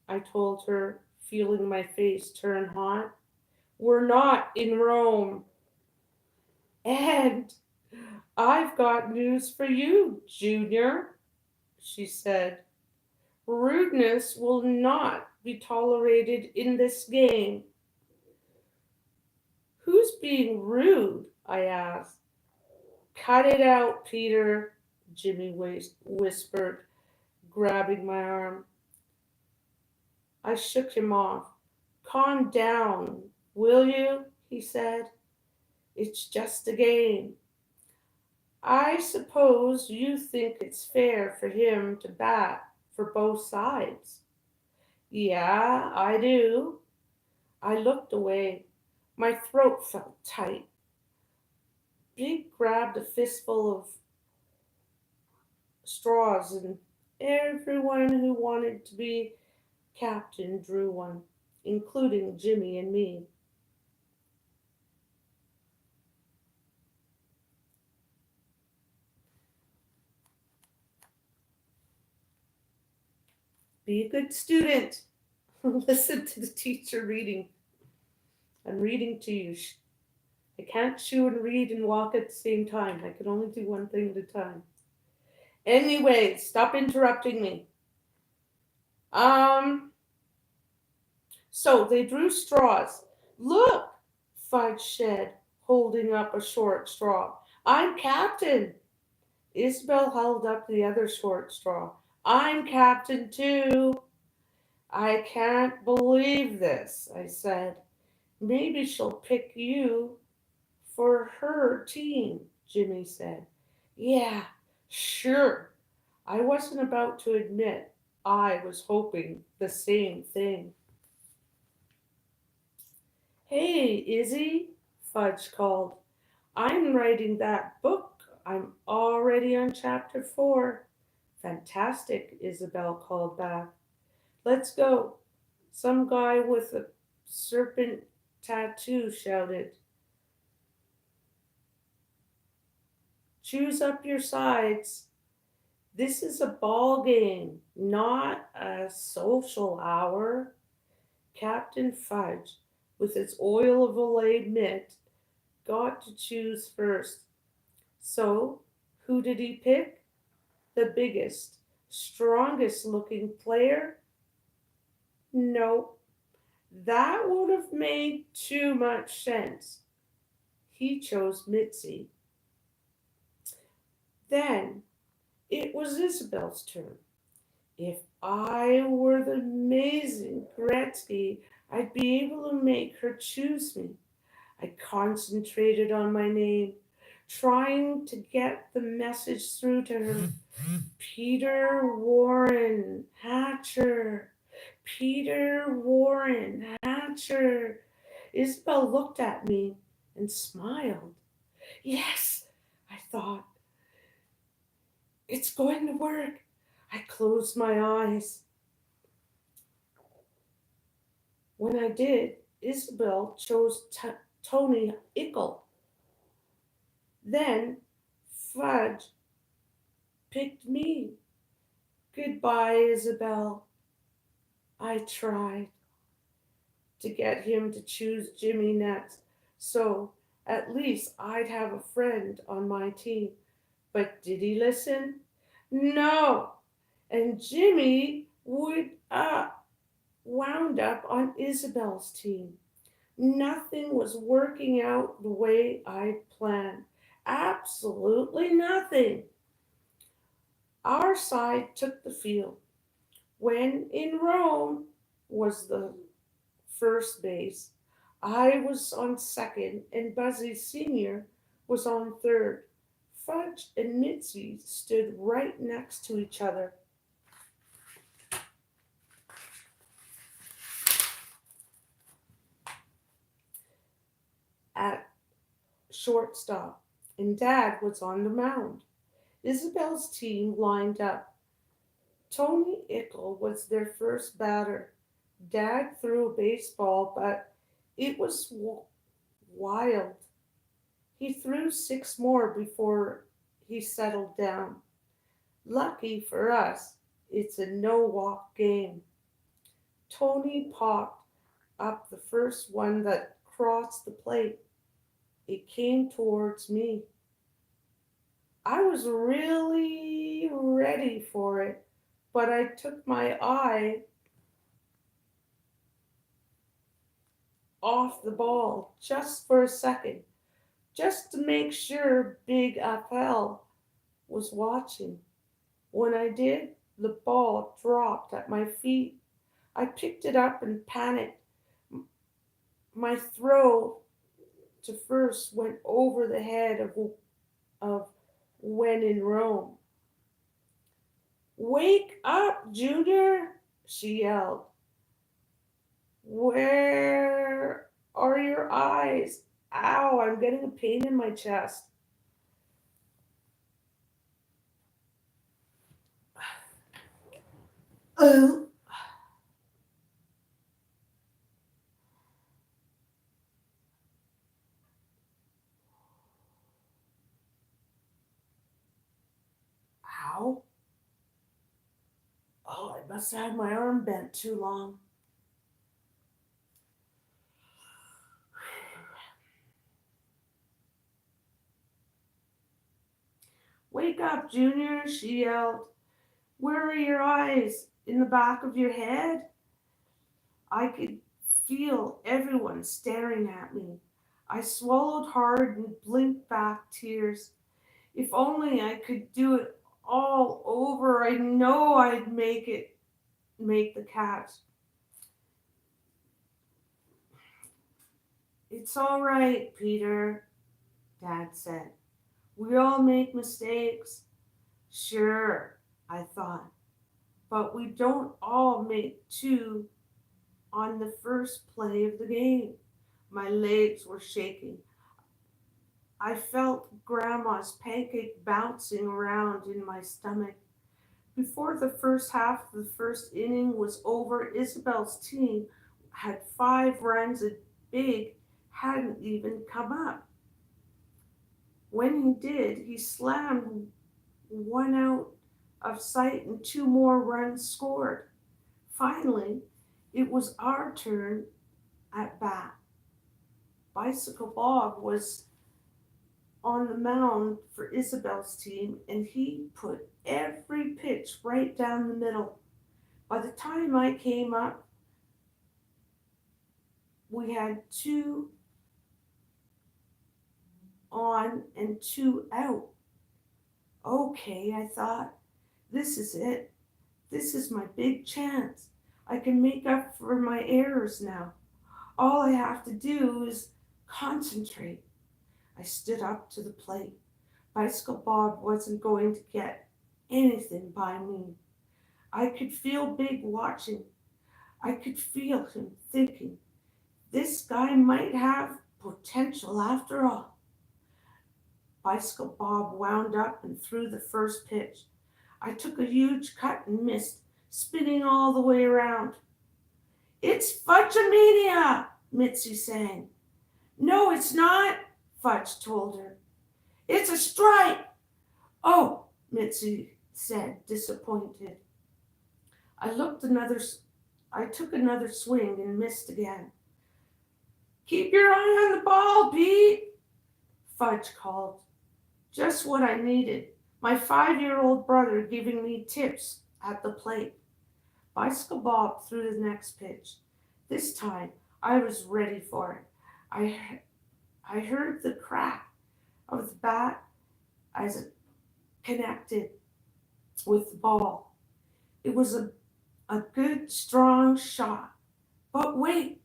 [SPEAKER 2] I told her, feeling my face turn hot. We're not in Rome. And I've got news for you, Junior, she said. Rudeness will not be tolerated in this game. Who's being rude? I asked. Cut it out, Peter, Jimmy whispered, grabbing my arm. I shook him off. Calm down, will you? He said. It's just a game. I suppose you think it's fair for him to bat for both sides. Yeah, I do. I looked away. My throat felt tight. Big grabbed a fistful of straws, and everyone who wanted to be captain drew one, including Jimmy and me. Be a good student. Listen to the teacher reading. I'm reading to you. I can't chew and read and walk at the same time. I can only do one thing at a time. Anyway, stop interrupting me. Um, so they drew straws. Look, Fudge said, holding up a short straw. I'm captain. Isabel held up the other short straw. I'm captain too. I can't believe this, I said. Maybe she'll pick you for her team, Jimmy said. Yeah, sure. I wasn't about to admit I was hoping the same thing. Hey, Izzy, Fudge called. I'm writing that book. I'm already on chapter 4. Fantastic, Isabel called back. Let's go. Some guy with a serpent tattoo shouted. Choose up your sides. This is a ball game, not a social hour. Captain Fudge, with his oil of Olay mitt, got to choose first. So, who did he pick? The biggest, strongest looking player? No, that would have made too much sense. He chose Mitzi. Then it was Isabel's turn. If I were the amazing Gretzky, I'd be able to make her choose me. I concentrated on my name, trying to get the message through to her. Peter Warren Hatcher. Peter Warren Hatcher. Isabel looked at me and smiled. Yes, I thought, it's going to work. I closed my eyes. When I did, Isabel chose Tony Ickle. Then Fudge picked me. Goodbye, Isabel. I tried to get him to choose Jimmy next, so at least I'd have a friend on my team. But did he listen? No. And Jimmy wound up on Isabel's team. Nothing was working out the way I planned. Absolutely nothing. Our side took the field. When in Rome, was the first base. I was on second, and Buzzy Sr. was on third. Fudge and Mitzi stood right next to each other. At shortstop, and Dad was on the mound. Isabel's team lined up. Tony Ickle was their first batter. Dad threw a baseball, but it was wild. He threw six more before he settled down. Lucky for us, it's a no-walk game. Tony popped up the first one that crossed the plate. It came towards me. I was really ready for it, but I took my eye off the ball just for a second, just to make sure Big Appel was watching. When I did, the ball dropped at my feet. I picked it up and panicked. My throw to first went over the head of When in Rome. Wake up, Junior, she yelled. Where are your eyes? Ow, I'm getting a pain in my chest.
[SPEAKER 1] Oh, ow. Oh, I must have had my arm bent too long.
[SPEAKER 2] Wake up, Junior, she yelled. Where are your eyes? In the back of your head? I could feel everyone staring at me. I swallowed hard and blinked back tears. If only I could do it all over, I know I'd make the catch. It's all right, Peter, Dad said. We all make mistakes. Sure, I thought, but we don't all make two on the first play of the game. My legs were shaking. I felt Grandma's pancake bouncing around in my stomach. Before the first half of the first inning was over, Isabel's team had 5 runs and Big hadn't even come up. When he did, he slammed one out of sight and 2 more runs scored. Finally, it was our turn at bat. Bicycle Bob was on the mound for Isabel's team, and he put every pitch right down the middle. By the time I came up, we had 2 on and 2 out. Okay, I thought, this is it. This is my big chance. I can make up for my errors now. All I have to do is concentrate. I stood up to the plate. Bicycle Bob wasn't going to get anything by me. I could feel Big watching. I could feel him thinking, this guy might have potential after all. Bicycle Bob wound up and threw the first pitch. I took a huge cut and missed, spinning all the way around. It's Fudge-a-mania, Mitzi sang. No, it's not, Fudge told her. It's a strike. Oh, Mitzi said, disappointed. I took another swing and missed again. Keep your eye on the ball, Pete, Fudge called. Just what I needed. My 5-year-old brother giving me tips at the plate. Bicycle Bob threw the next pitch. This time, I was ready for it. I heard the crack of the bat as it connected with the ball. It was a good, strong shot. But wait,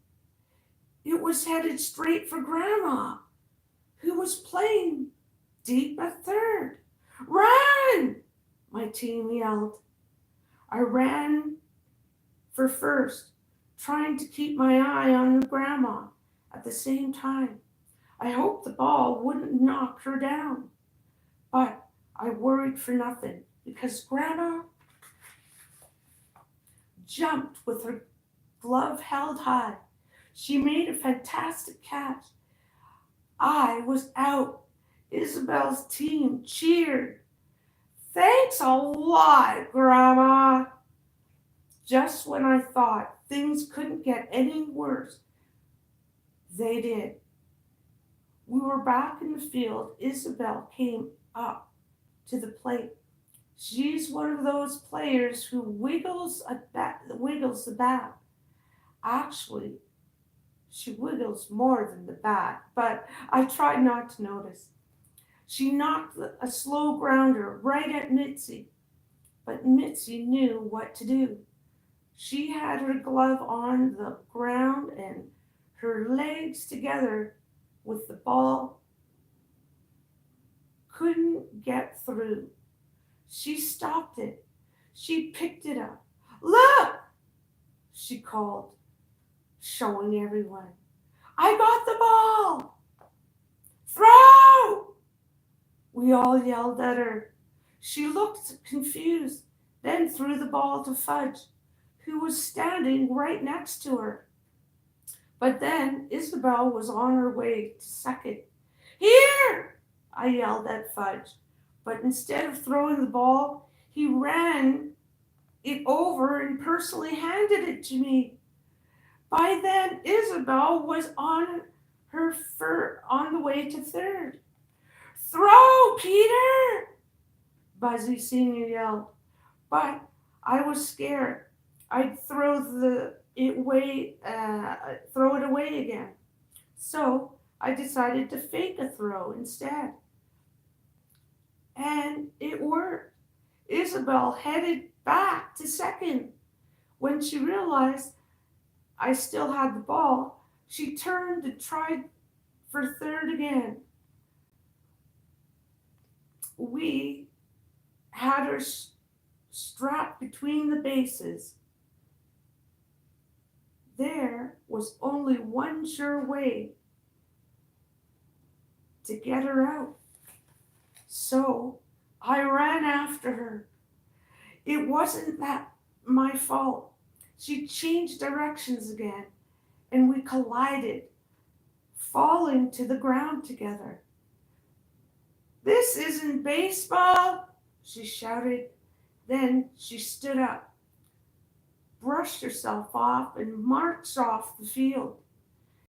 [SPEAKER 2] it was headed straight for Grandma, who was playing deep at third. Run! My team yelled. I ran for first, trying to keep my eye on Grandma at the same time. I hoped the ball wouldn't knock her down, but I worried for nothing because Grandma jumped with her glove held high. She made a fantastic catch. I was out. Isabel's team cheered. Thanks a lot, Grandma. Just when I thought things couldn't get any worse, they did. We were back in the field. Isabel came up to the plate. She's one of those players who wiggles the bat. Actually, she wiggles more than the bat, but I tried not to notice. She knocked a slow grounder right at Mitzi, but Mitzi knew what to do. She had her glove on the ground and her legs together with the ball. Couldn't get through. She stopped it. She picked it up. Look, she called, showing everyone. I got the ball. Throw! We all yelled at her. She looked confused, then threw the ball to Fudge, who was standing right next to her. But then Isabel was on her way to second. Here! I yelled at Fudge, but instead of throwing the ball, he ran it over and personally handed it to me. By then, Isabel was on the way to third. Throw, Peter! Buzzy Sr. yelled, but I was scared. I'd throw it away again. So I decided to fake a throw instead. And it worked. Isabel headed back to second. When she realized I still had the ball, she turned and tried for third again. We had her strapped between the bases. There was only one sure way to get her out. So I ran after her. It wasn't my fault. She changed directions again, and we collided, falling to the ground together. This isn't baseball, she shouted. Then she stood up, brushed herself off, and marched off the field.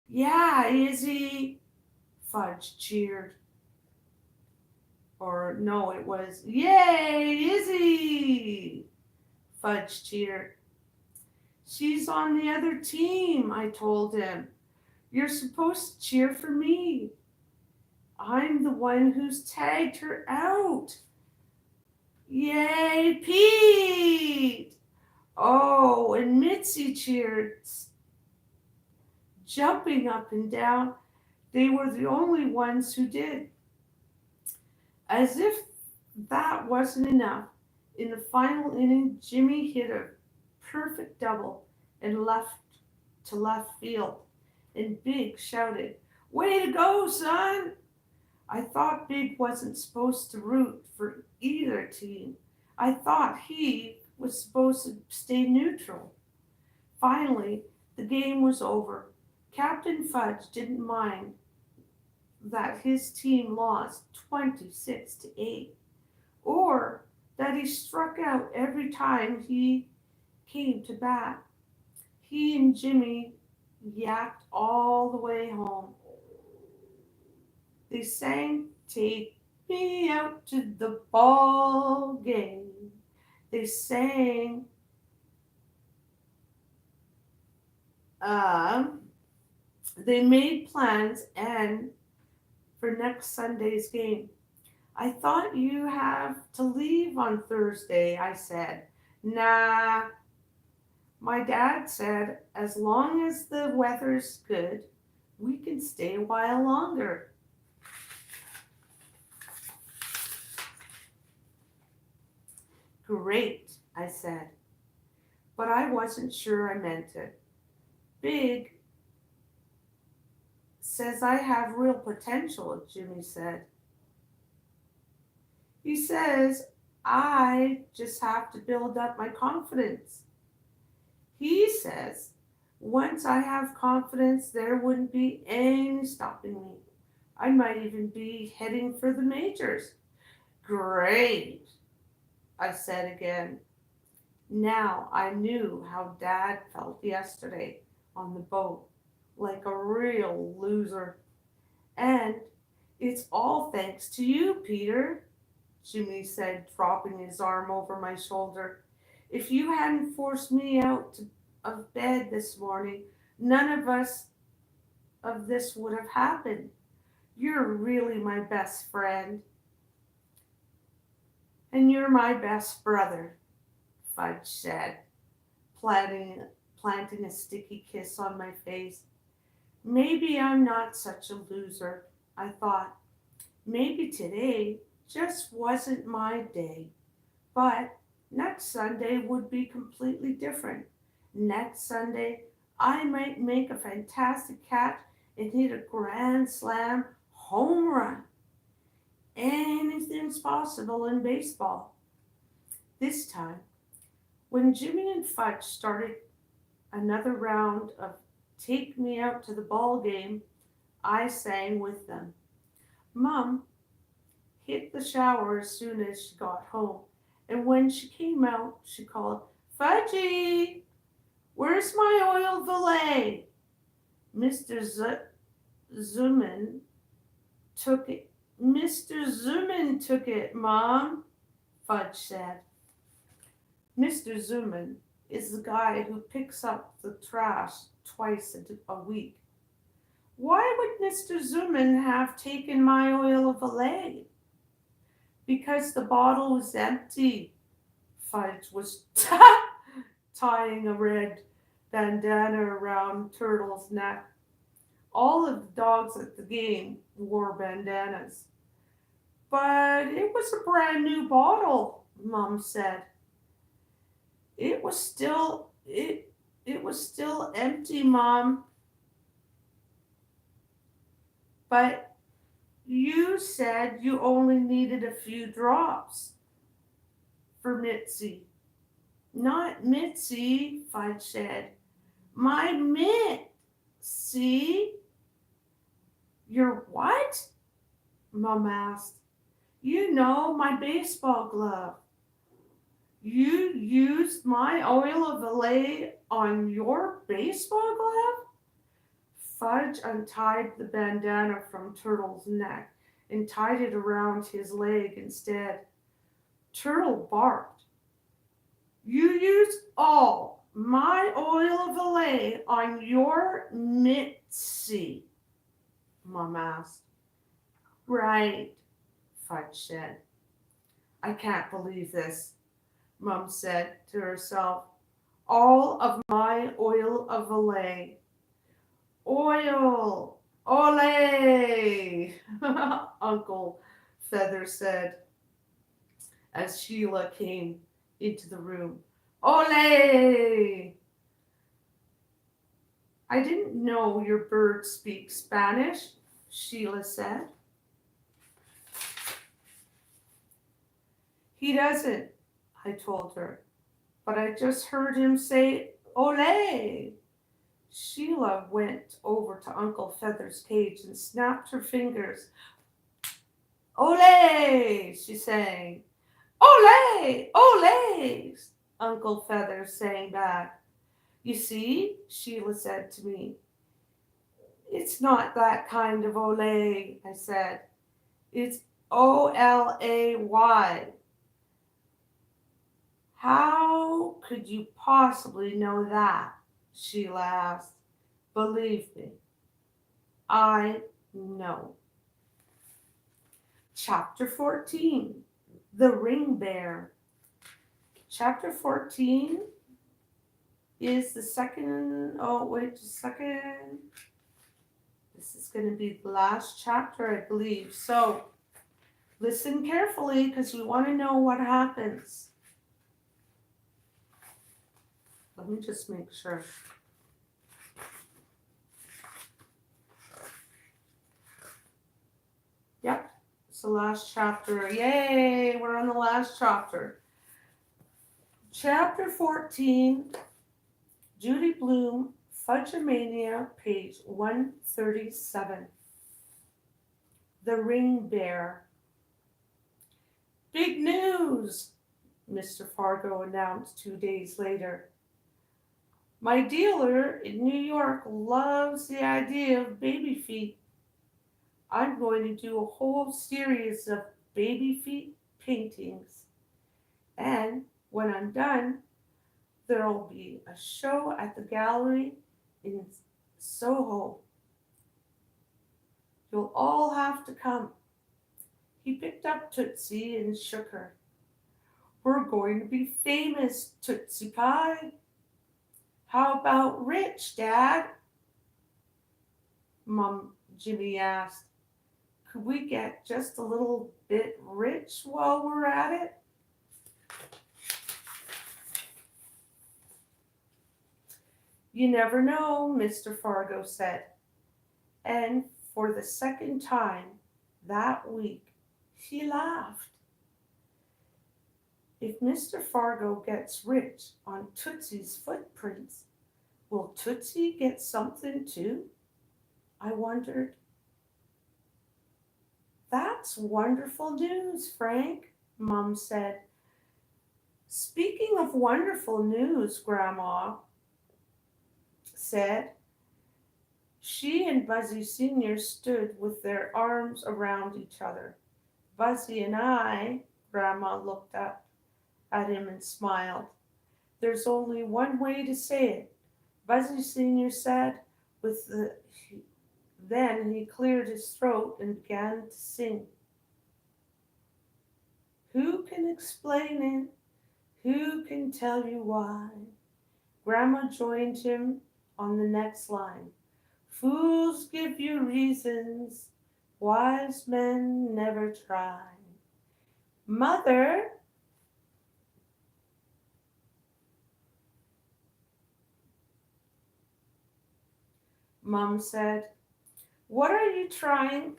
[SPEAKER 2] Yeah, Izzy, Fudge cheered. Or no, it was, yay, Izzy, Fudge cheered. She's on the other team, I told him. You're supposed to cheer for me. I'm the one who's tagged her out. Yay, Pete! Oh, and Mitzi cheered, jumping up and down. They were the only ones who did. As if that wasn't enough, in the final inning, Jimmy hit a perfect double and left to left field. And Big shouted, way to go, son! I thought Big wasn't supposed to root for either team. I thought he was supposed to stay neutral. Finally, the game was over. Captain Fudge didn't mind that his team lost 26-8, or that he struck out every time he came to bat. He and Jimmy yacked all the way home. They sang, take me out to the ball game. They sang, they made plans and for next Sunday's game. I thought you have to leave on Thursday, I said. Nah, My dad said, as long as the weather's good, we can stay a while longer. Great, I said, but I wasn't sure I meant it. Big says I have real potential, Jimmy said. He says I just have to build up my confidence. He says once I have confidence, there wouldn't be any stopping me. I might even be heading for the majors. Great, I said again. Now I knew how Dad felt yesterday on the boat, like a real loser. And it's all thanks to you, Peter, Jimmy said, dropping his arm over my shoulder. If you hadn't forced me of bed this morning, none of this would have happened. You're really my best friend, and you're my best brother, Fudge said, planting, planting a sticky kiss on my face. Maybe I'm not such a loser, I thought. Maybe today just wasn't my day. But next Sunday would be completely different. Next Sunday, I might make a fantastic catch and hit a grand slam home run. Anything's possible in baseball. This time, when Jimmy and Fudge started another round of Take Me Out to the Ball Game, I sang with them. Mom hit the shower as soon as she got home, and when she came out, she called, Fudgy, where's my oil valet? Mr. Zuman took it. Mr. Zuman took it, Mom, Fudge said. Mr. Zuman is the guy who picks up the trash twice a week. Why would Mr. Zuman have taken my oil valet? Because the bottle was empty. Fudge was tying a red bandana around Turtle's neck. All of the dogs at the game wore bandanas. But it was a brand new bottle, Mom said. It was still empty, Mom. But you said you only needed a few drops for Mitzi. Not Mitzi, Fudge said. My Mitzi? Your what? Mom asked. You know, my baseball glove. You used my oil of Valet on your baseball glove? Fudge untied the bandana from Turtle's neck and tied it around his leg instead. Turtle barked. You used all my oil of Valet on your Mitzi, Mom asked. Right, Fudge said. I can't believe this, Mom said to herself. All of my oil of Valet. Oil! Ole! Uncle Feather said as Sheila came into the room. Ole! I didn't know your bird speaks Spanish, Sheila said. He doesn't, I told her, but I just heard him say ole. Sheila went over to Uncle Feather's cage and snapped her fingers. Ole, she sang. Ole, ole, Uncle Feather sang back. You see, Sheila said to me. It's not that kind of ole, I said. It's Olay. How could you possibly know that? Sheila asked. Believe me, I know. Chapter 14, The Ring Bear. Chapter 14 is the second, oh, wait just a second. This is going to be the last chapter, I believe. So listen carefully because we want to know what happens. Let me just make sure. Yep, it's the last chapter. Yay, we're on the last chapter. Chapter 14, Judy Blume, Fudgemania, page 137. The Ring Bear. Big news, Mr. Fargo announced 2 days later. My dealer in New York loves the idea of baby feet. I'm going to do a whole series of baby feet paintings. And when I'm done, there'll be a show at the gallery in Soho. You'll all have to come. He picked up Tootsie and shook her. We're going to be famous, Tootsie Pie. How about rich, Dad? Jimmy asked. Could we get just a little bit rich while we're at it? You never know, Mr. Fargo said. And for the second time that week, he laughed. If Mr. Fargo gets rich on Tootsie's footprints, will Tootsie get something too? I wondered. That's wonderful news, Frank, Mom said. Speaking of wonderful news, Grandma said. She and Buzzy Sr. stood with their arms around each other. Buzzy and I, Grandma looked up at him and smiled. There's only one way to say it, Buzzy Sr. said. Then he cleared his throat and began to sing. Who can explain it? Who can tell you why? Grandma joined him on the next line. Fools give you reasons, wise men never try. Mother, Mom said, what are you trying?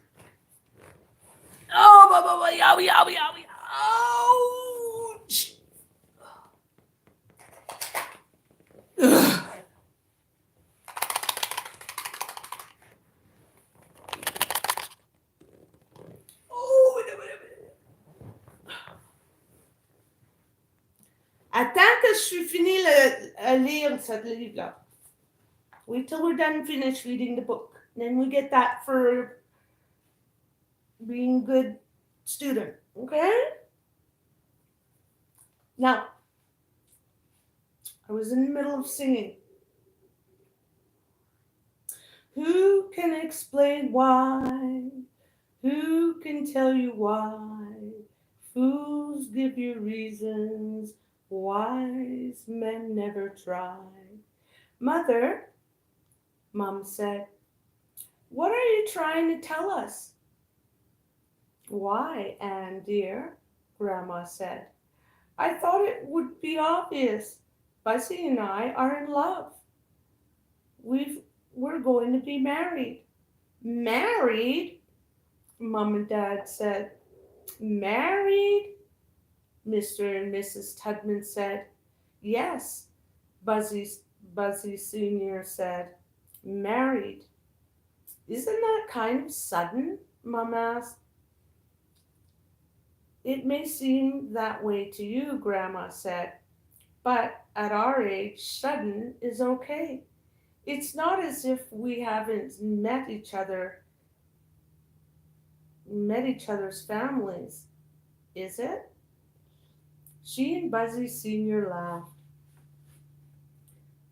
[SPEAKER 2] Oh, yowie, yowie, yowie. Ouch! Attends que je finis lire ce livre-là. Wait till we're done finish reading the book. Then we get that for being a good student. Okay? Now, I was in the middle of singing. Who can explain why? Who can tell you why? Fools give you reasons, wise men never try. Mother, Mom said, what are you trying to tell us? Why, Anne dear, Grandma said. I thought it would be obvious. Buzzy and I are in love. We're going to be married. Married? Mom and Dad said. Married? Mr. and Mrs. Tubman said. Yes, Buzzy Sr. said. Married. Isn't that kind of sudden? Mom asked. It may seem that way to you, Grandma said, but at our age, sudden is okay. It's not as if we haven't met each other's families, is it? She and Buzzy Sr. laughed.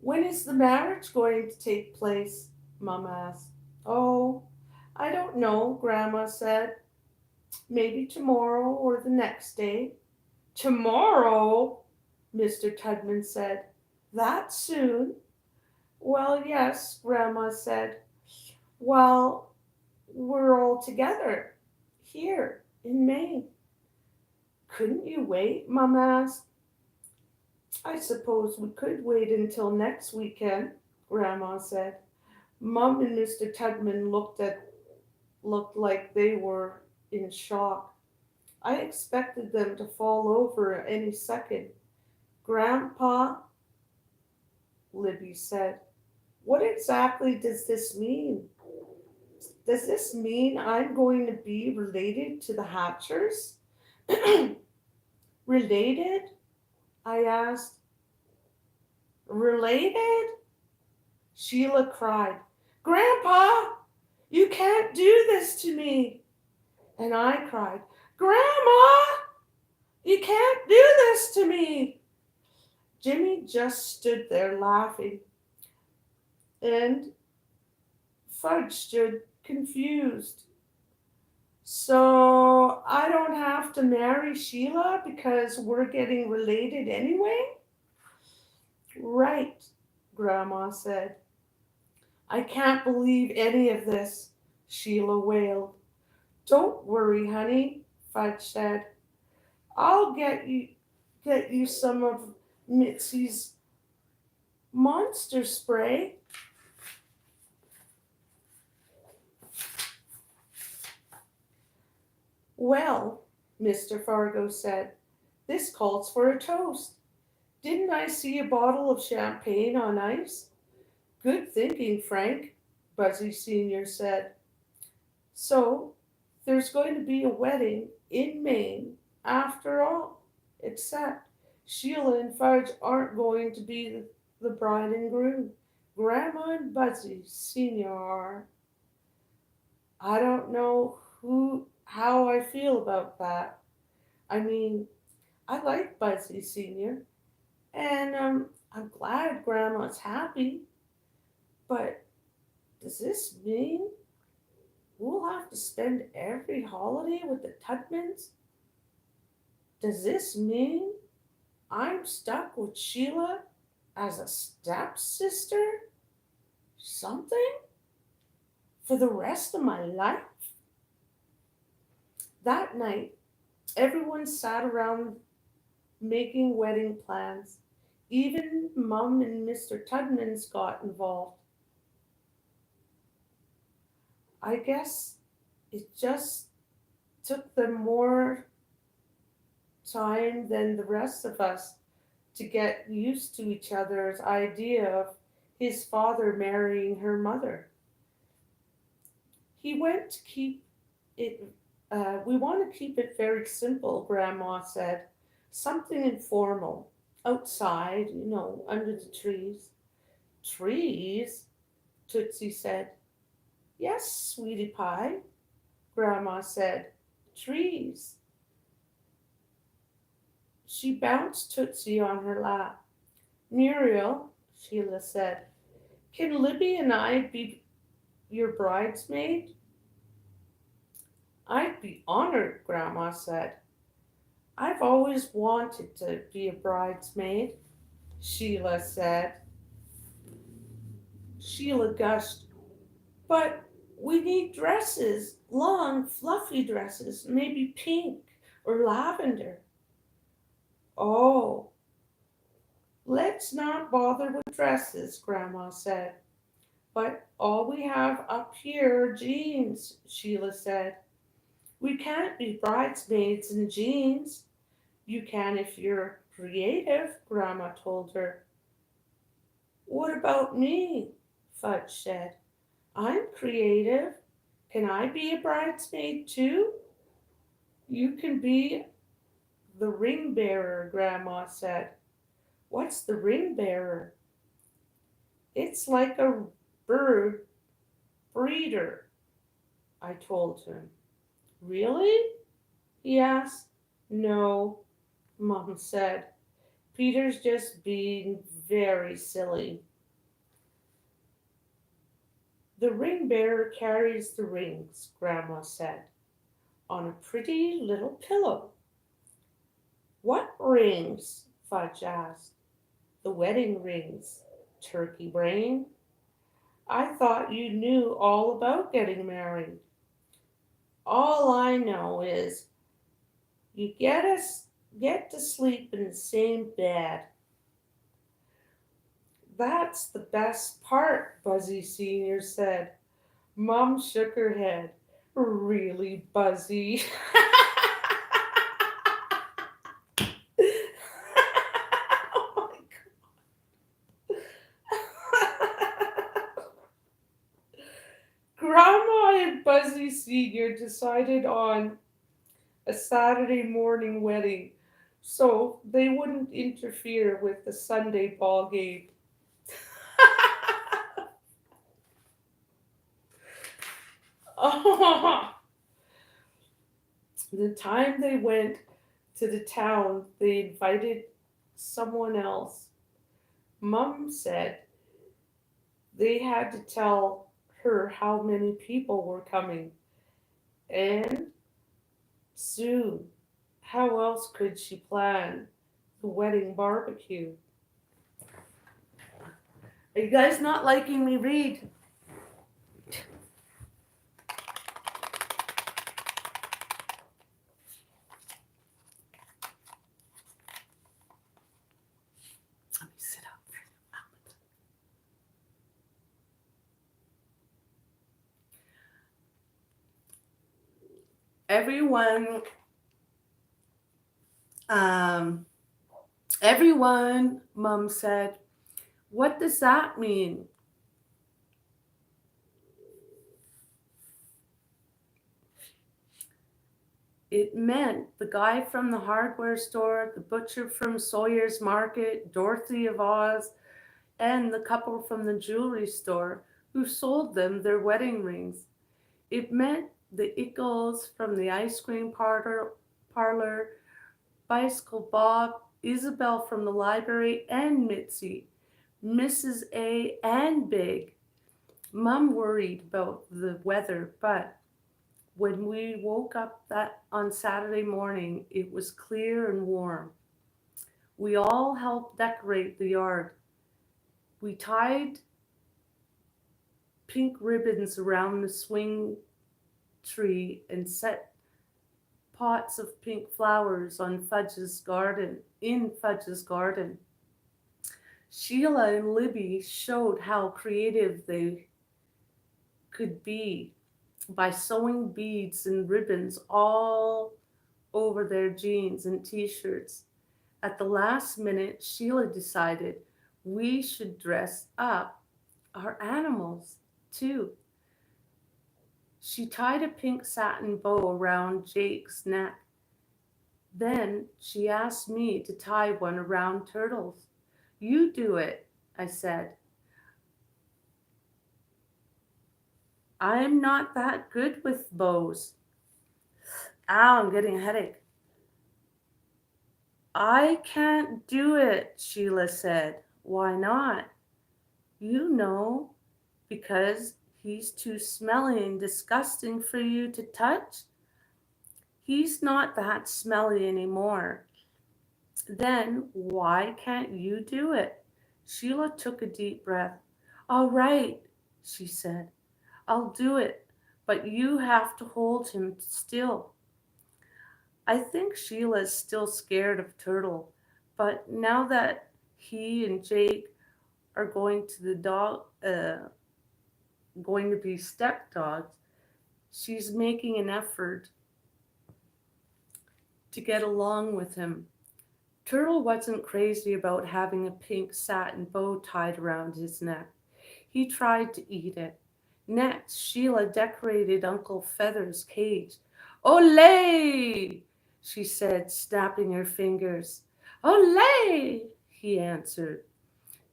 [SPEAKER 2] When is the marriage going to take place? Mom asked. Oh, I don't know, Grandma said. Maybe tomorrow or the next day. Tomorrow, Mr. Tubman said. That soon? Well, yes, Grandma said. Well, we're all together here in Maine. Couldn't you wait? Mom asked. I suppose we could wait until next weekend, Grandma said. Mum and Mr. Tubman looked like they were in shock. I expected them to fall over any second. Grandpa, Libby said, what exactly does this mean? Does this mean I'm going to be related to the Hatchers? Related? I asked. Related? Sheila cried. Grandpa, you can't do this to me. And I cried, Grandma, you can't do this to me. Jimmy just stood there laughing, and Fudge stood confused. So I don't have to marry Sheila because we're getting related anyway? Right, Grandma said. I can't believe any of this, Sheila wailed. Don't worry, honey, Fudge said. I'll get you some of Mitzi's monster spray. Well, Mr. Fargo said, this calls for a toast. Didn't I see a bottle of champagne on ice? Good thinking, Frank, Buzzy Sr. said. So, there's going to be a wedding in Maine after all, except Sheila and Fudge aren't going to be the bride and groom. Grandma and Buzzy Sr. are. I don't know how I feel about that. I mean, I like Buzzy Sr. and I'm glad Grandma's happy, but does this mean we'll have to spend every holiday with the Tubmans? Does this mean I'm stuck with Sheila as a stepsister? Something? For the rest of my life? That night, everyone sat around making wedding plans. Even Mum and Mr. Tubmans got involved. I guess it just took them more time than the rest of us to get used to each other's idea of his father marrying her mother. He went to keep it, we want to keep it very simple, Grandma said. Something informal, outside, under the trees. Trees? Tootsie said. Yes, sweetie pie, Grandma said. Trees. She bounced Tootsie on her lap. Muriel, Sheila said, can Libby and I be your bridesmaid? I'd be honored, Grandma said. I've always wanted to be a bridesmaid, Sheila said. Sheila gushed, but we need dresses, long, fluffy dresses, maybe pink or lavender. Oh, let's not bother with dresses, Grandma said. But all we have up here are jeans, Sheila said. We can't be bridesmaids in jeans. You can if you're creative, Grandma told her. What about me? Fudge said. I'm creative. Can I be a bridesmaid too? You can be the ring bearer, Grandma said. What's the ring bearer? It's like a bird breeder, I told him. Really? He asked. No, Mom said. Peter's just being very silly. The ring bearer carries the rings, Grandma said, on a pretty little pillow. What rings? Fudge asked. the wedding rings, turkey brain. I thought you knew all about getting married. All I know is you get to sleep in the same bed. That's the best part, Buzzy Sr. said. Mom shook her head. Really, Buzzy? Oh Grandma and Buzzy Sr. decided on a Saturday morning wedding so they wouldn't interfere with the Sunday ball game. Oh, the time they went to the town, they invited someone else. Mum said they had to tell her how many people were coming. And soon, how else could she plan the wedding barbecue? Are you guys not liking me read? Let me sit up. Um, everyone, Mum said, what does that mean? It meant the guy from the hardware store, the butcher from Sawyer's Market, Dorothy of Oz, and the couple from the jewelry store who sold them their wedding rings. It meant the Eagles from the ice cream parlor, Bicycle Bob, Isabel from the library, and Mitzi, Mrs. A, and Big. Mum worried about the weather, but when we woke up that on Saturday morning, it was clear and warm. We all helped decorate the yard. We tied pink ribbons around the swing tree and set pots of pink flowers on Fudge's garden. Sheila and Libby showed how creative they could be by sewing beads and ribbons all over their jeans and t-shirts. At the last minute, Sheila decided we should dress up our animals too. She tied a pink satin bow around Jake's neck. Then she asked me to tie one around Turtle's. You do it, I said. I'm not that good with bows. Ow, I'm getting a headache. I can't do it, Sheila said. Why not? You know, because he's too smelly and disgusting for you to touch. He's not that smelly anymore. Then why can't you do it? Sheila took a deep breath. All right, she said. I'll do it, but you have to hold him still. I think Sheila's still scared of Turtle, but now that he and Jake are going to be stepdogs, she's making an effort to get along with him. Turtle wasn't crazy about having a pink satin bow tied around his neck. He tried to eat it. Next, Sheila decorated Uncle Feather's cage. Olé! She said, snapping her fingers. Olé! He answered.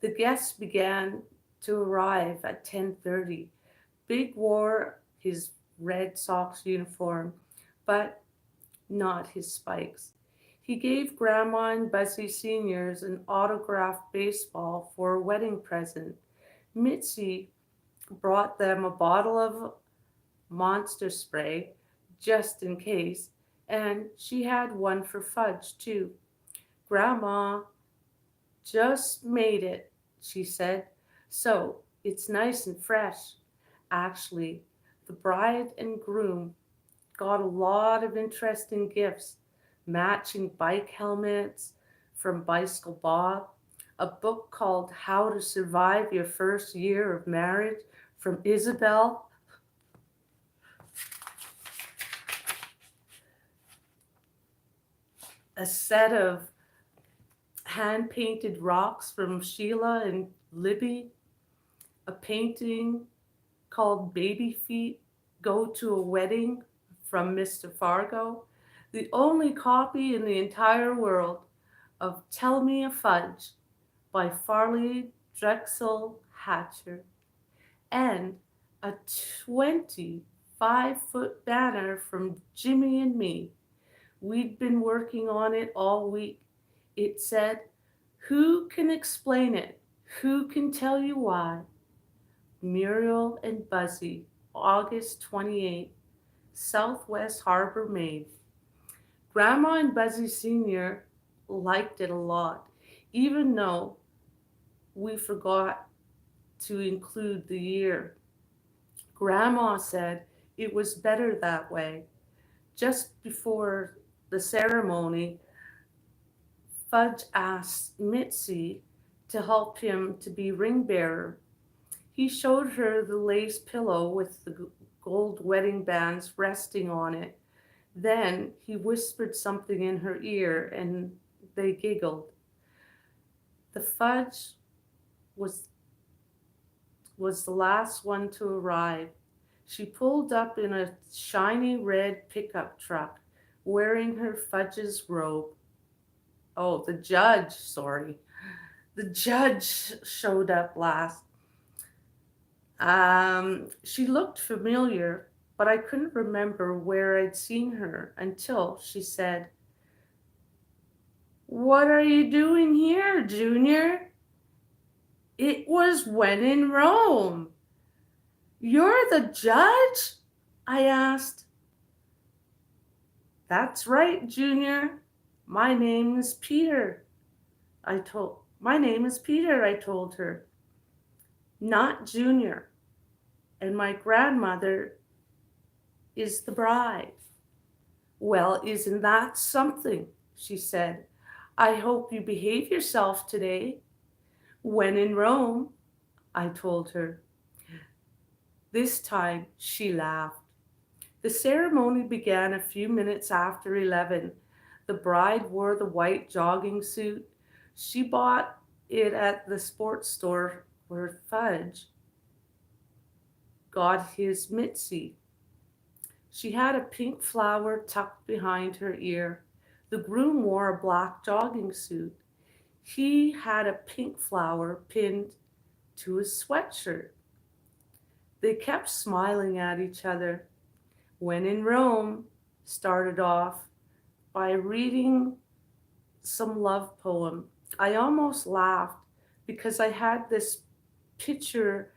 [SPEAKER 2] The guests began to arrive at 10:30. Big wore his Red Sox uniform, but not his spikes. He gave Grandma and Buzzy Seniors an autographed baseball for a wedding present. Mitzi brought them a bottle of Monster spray just in case, and she had one for Fudge too. Grandma
[SPEAKER 1] Just made it, she said. So it's nice and fresh. Actually, the bride and groom got a lot of interesting gifts: matching bike helmets from Bicycle Bob, a book called How to Survive Your First Year of Marriage from Isabel, a set of hand painted rocks from Sheila and Libby, a painting called Baby Feet Go to a Wedding from Mr. Fargo, the only copy in the entire world of Tell Me a Fudge by Farley Drexel Hatcher, and a 25-foot banner from Jimmy and me. We'd been working on it all week. It said, "Who can explain it? Who can tell you why?" Muriel and Buzzy, August 28, Southwest Harbor, Maine. Grandma and Buzzy Sr. liked it a lot, even though we forgot to include the year. Grandma said it was better that way. Just before the ceremony, Fudge asked Mitzi to help him to be ring bearer. He showed her the lace pillow with the gold wedding bands resting on it. Then he whispered something in her ear and they giggled. The fudge was was the last one to arrive. She pulled up in a shiny red pickup truck, wearing her fudge's robe. Oh, the judge, sorry. The judge showed up last. She looked familiar, but I couldn't remember where I'd seen her until she said, "What are you doing here, Junior?" It was when in Rome. "You're the judge?" I asked. "That's right, Junior. My name is Peter." My name is Peter, I told her. Not Junior. And my grandmother is the bride. "Well, isn't that something?" she said. "I hope you behave yourself today." "When in Rome," I told her. This time she laughed. The ceremony began a few minutes after 11. The bride wore the white jogging suit. She bought it at the sports store where Fudge got his Mitzi. She had a pink flower tucked behind her ear. The groom wore a black jogging suit. He had a pink flower pinned to his sweatshirt. They kept smiling at each other. When in Rome started off by reading some love poem. I almost laughed because I had this picture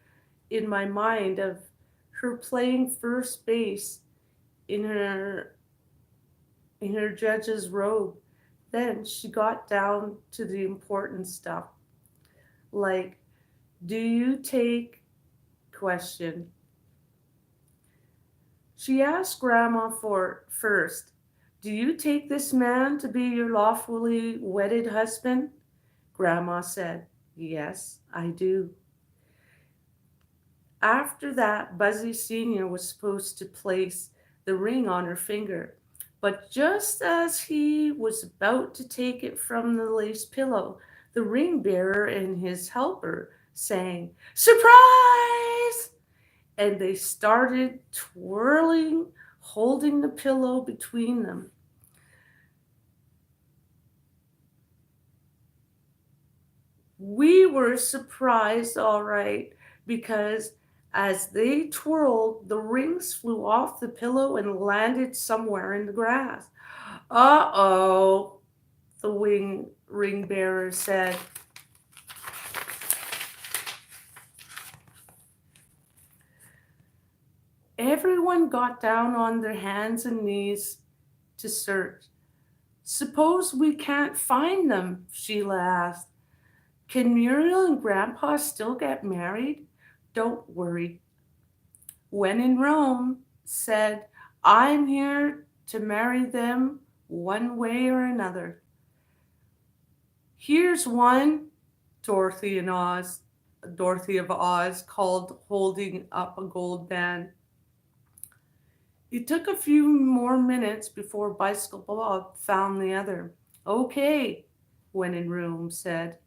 [SPEAKER 1] in my mind of her playing first base in her judge's robe. Then she got down to the important stuff, like, "Do you take question?" She asked Grandma for first, "Do you take this man to be your lawfully wedded husband?" Grandma said, "Yes, I do." After that, Buzzy Sr. was supposed to place the ring on her finger. But just as he was about to take it from the lace pillow, the ring bearer and his helper sang, "Surprise!" And they started twirling, holding the pillow between them. We were surprised, all right, because as they twirled, the rings flew off the pillow and landed somewhere in the grass. "Uh-oh," the ring bearer said. Everyone got down on their hands and knees to search. "Suppose we can't find them?" Sheila asked. Can Muriel and Grandpa still get married? Don't worry. When in Rome, said, I'm here to marry them one way or another. Here's one, Dorothy and Oz, Dorothy of Oz called, holding up a gold band. It took a few more minutes before Bicycle Bob found the other. Okay, When in Room said,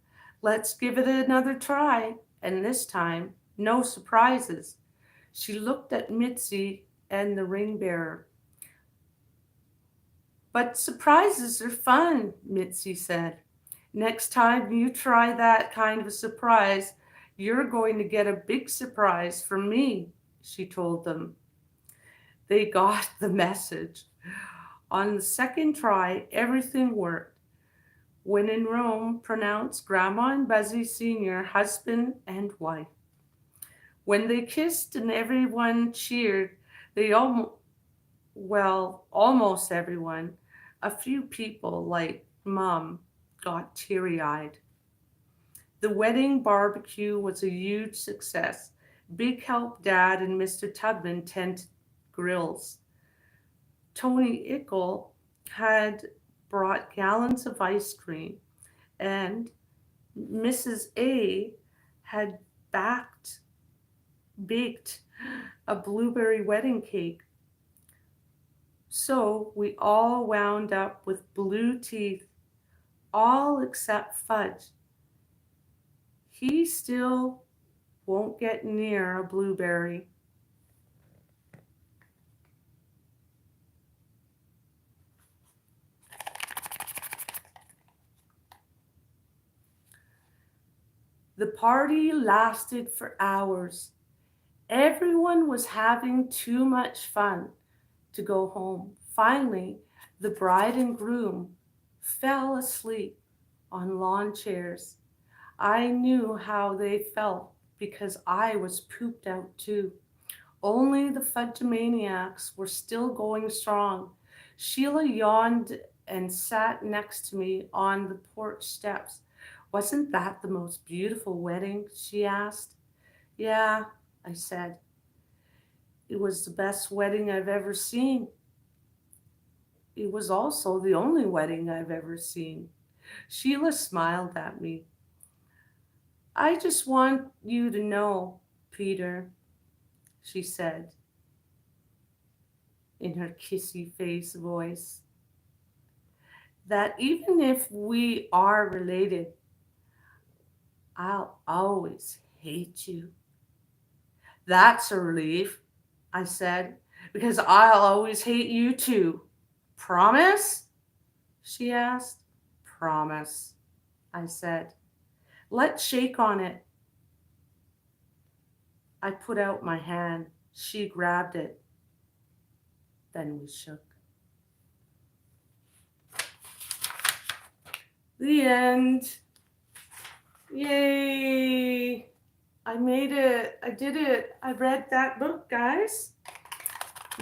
[SPEAKER 1] let's give it another try, and this time, no surprises. She looked at Mitzi and the ring bearer. But surprises are fun, Mitzi said. Next time you try that kind of a surprise, you're going to get a big surprise from me, she told them. They got the message. On the second try, everything worked. When in Rome pronounced Grandma and Buzzy Sr. husband and wife. When they kissed and everyone cheered, they almost everyone, a few people like Mom got teary-eyed. The wedding barbecue was a huge success. Big help Dad and Mr. Tubman tended grills. Tony Ickle had brought gallons of ice cream, and Mrs. A had backed, baked a blueberry wedding cake. So we all wound up with blue teeth, all except Fudge. He still won't get near a blueberry. The party lasted for hours. Everyone was having too much fun to go home. Finally, the bride and groom fell asleep on lawn chairs. I knew how they felt because I was pooped out too. Only the Fudgemaniacs were still going strong. Sheila yawned and sat next to me on the porch steps. Wasn't that the most beautiful wedding? She asked. Yeah, I said. It was the best wedding I've ever seen. It was also the only wedding I've ever seen. Sheila smiled at me. I just want you to know, Peter, she said in her kissy face voice, that even if we are related, I'll always hate you. That's a relief, I said, because I'll always hate you too. Promise? She asked. Promise, I said. Let's shake on it. I put out my hand. She grabbed it. Then we shook. The end. Yay! I made it. I did it. I read that book, guys.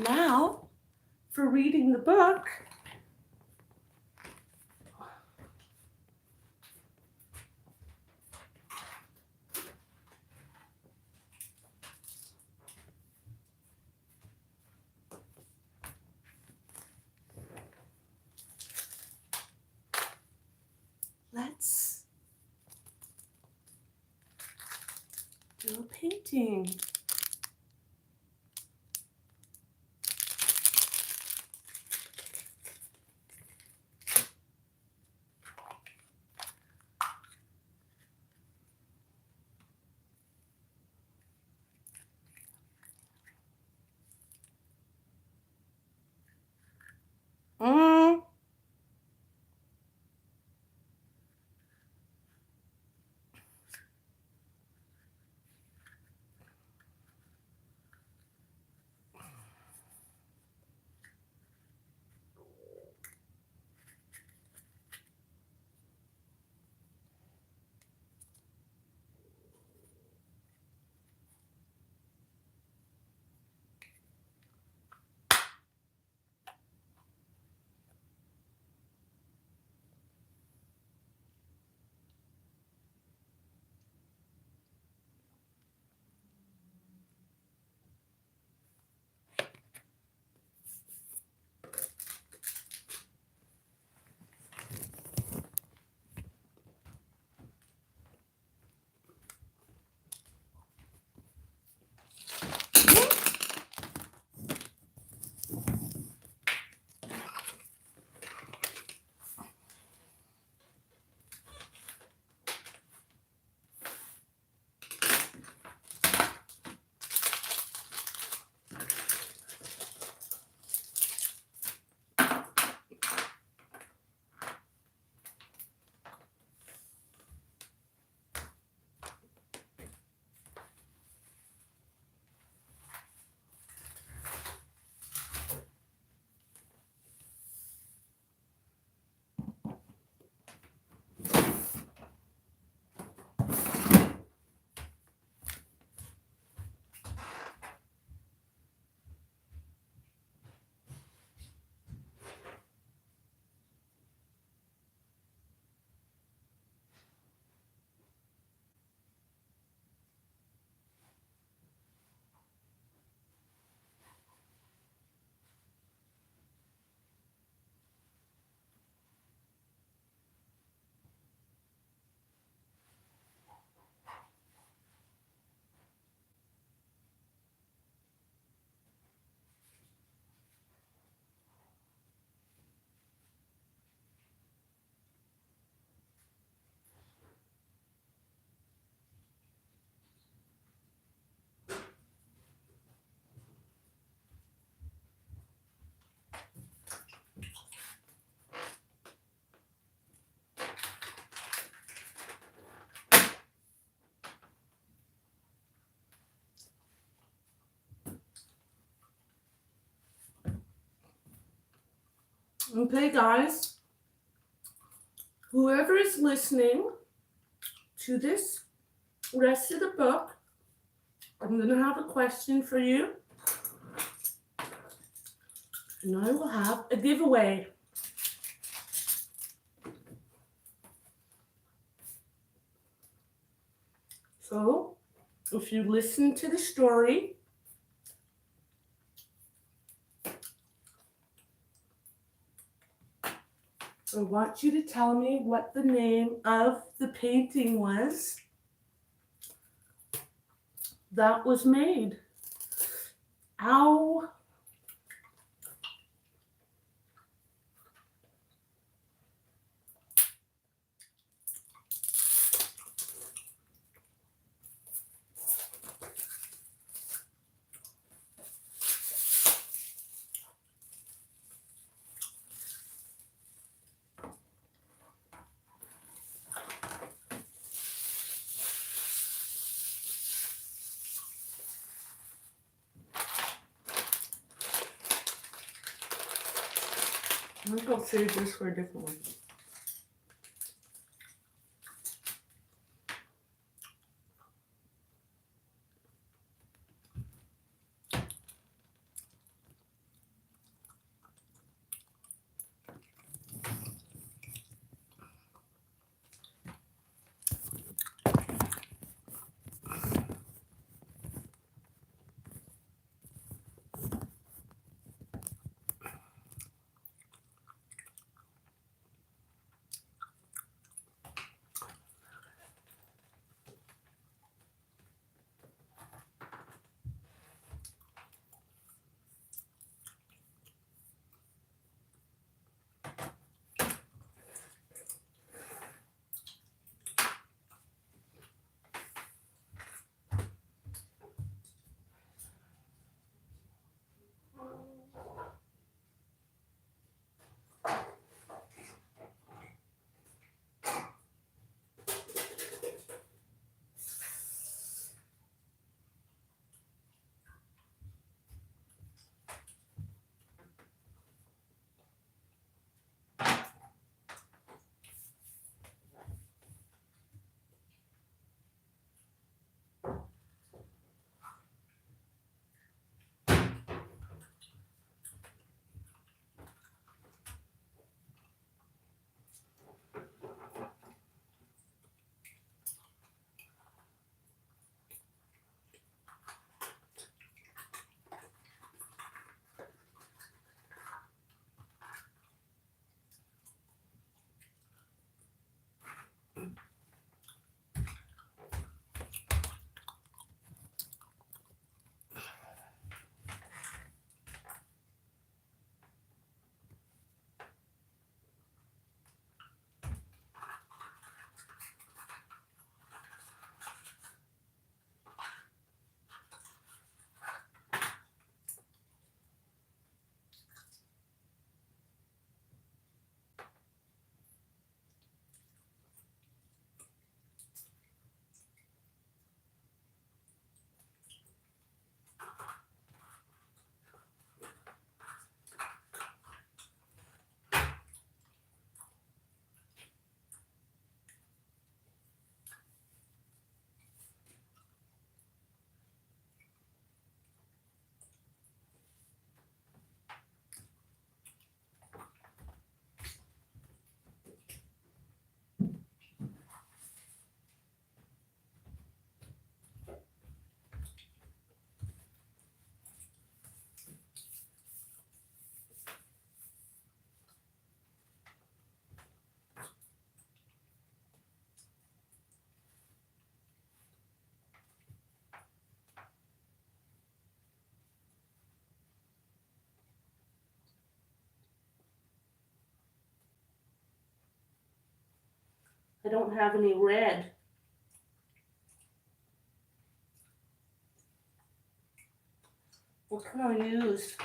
[SPEAKER 1] Now, for reading the book, let's do a painting. Mm. Okay, guys, whoever is listening to this rest of the book, I'm going to have a question for you, and I will have a giveaway. So, if you listen to the story, I want you to tell me what the name of the painting was that was made. Ow. I think I'll save this for a different one. I don't have any red. What can I use?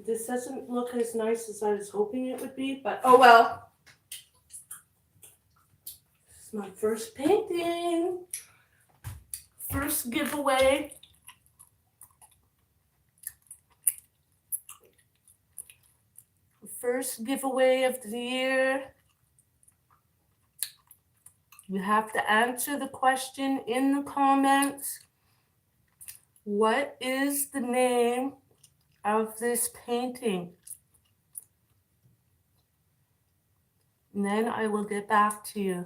[SPEAKER 1] This doesn't look as nice as I was hoping it would be, but oh well. This is my first painting. First giveaway. First giveaway of the year. You have to answer the question in the comments. What is the name of this painting? And then I will get back to you.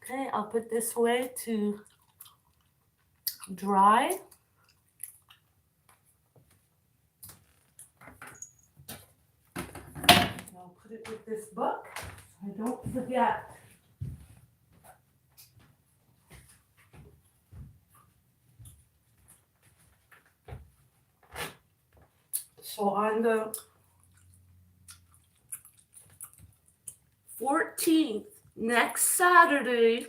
[SPEAKER 1] Okay, I'll put this away to dry. I'll put it with this book so I don't forget. So on the 14th, next Saturday,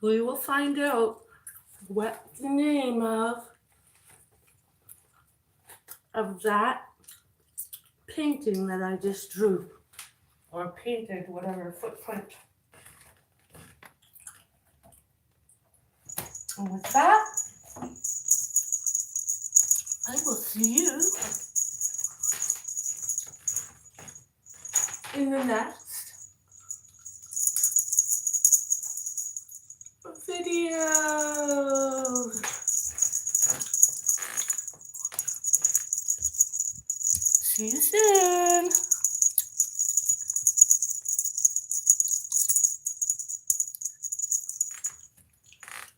[SPEAKER 1] we will find out what the name of that painting that I just drew or painted, whatever footprint. And with that, I will see you in the next video. See you soon.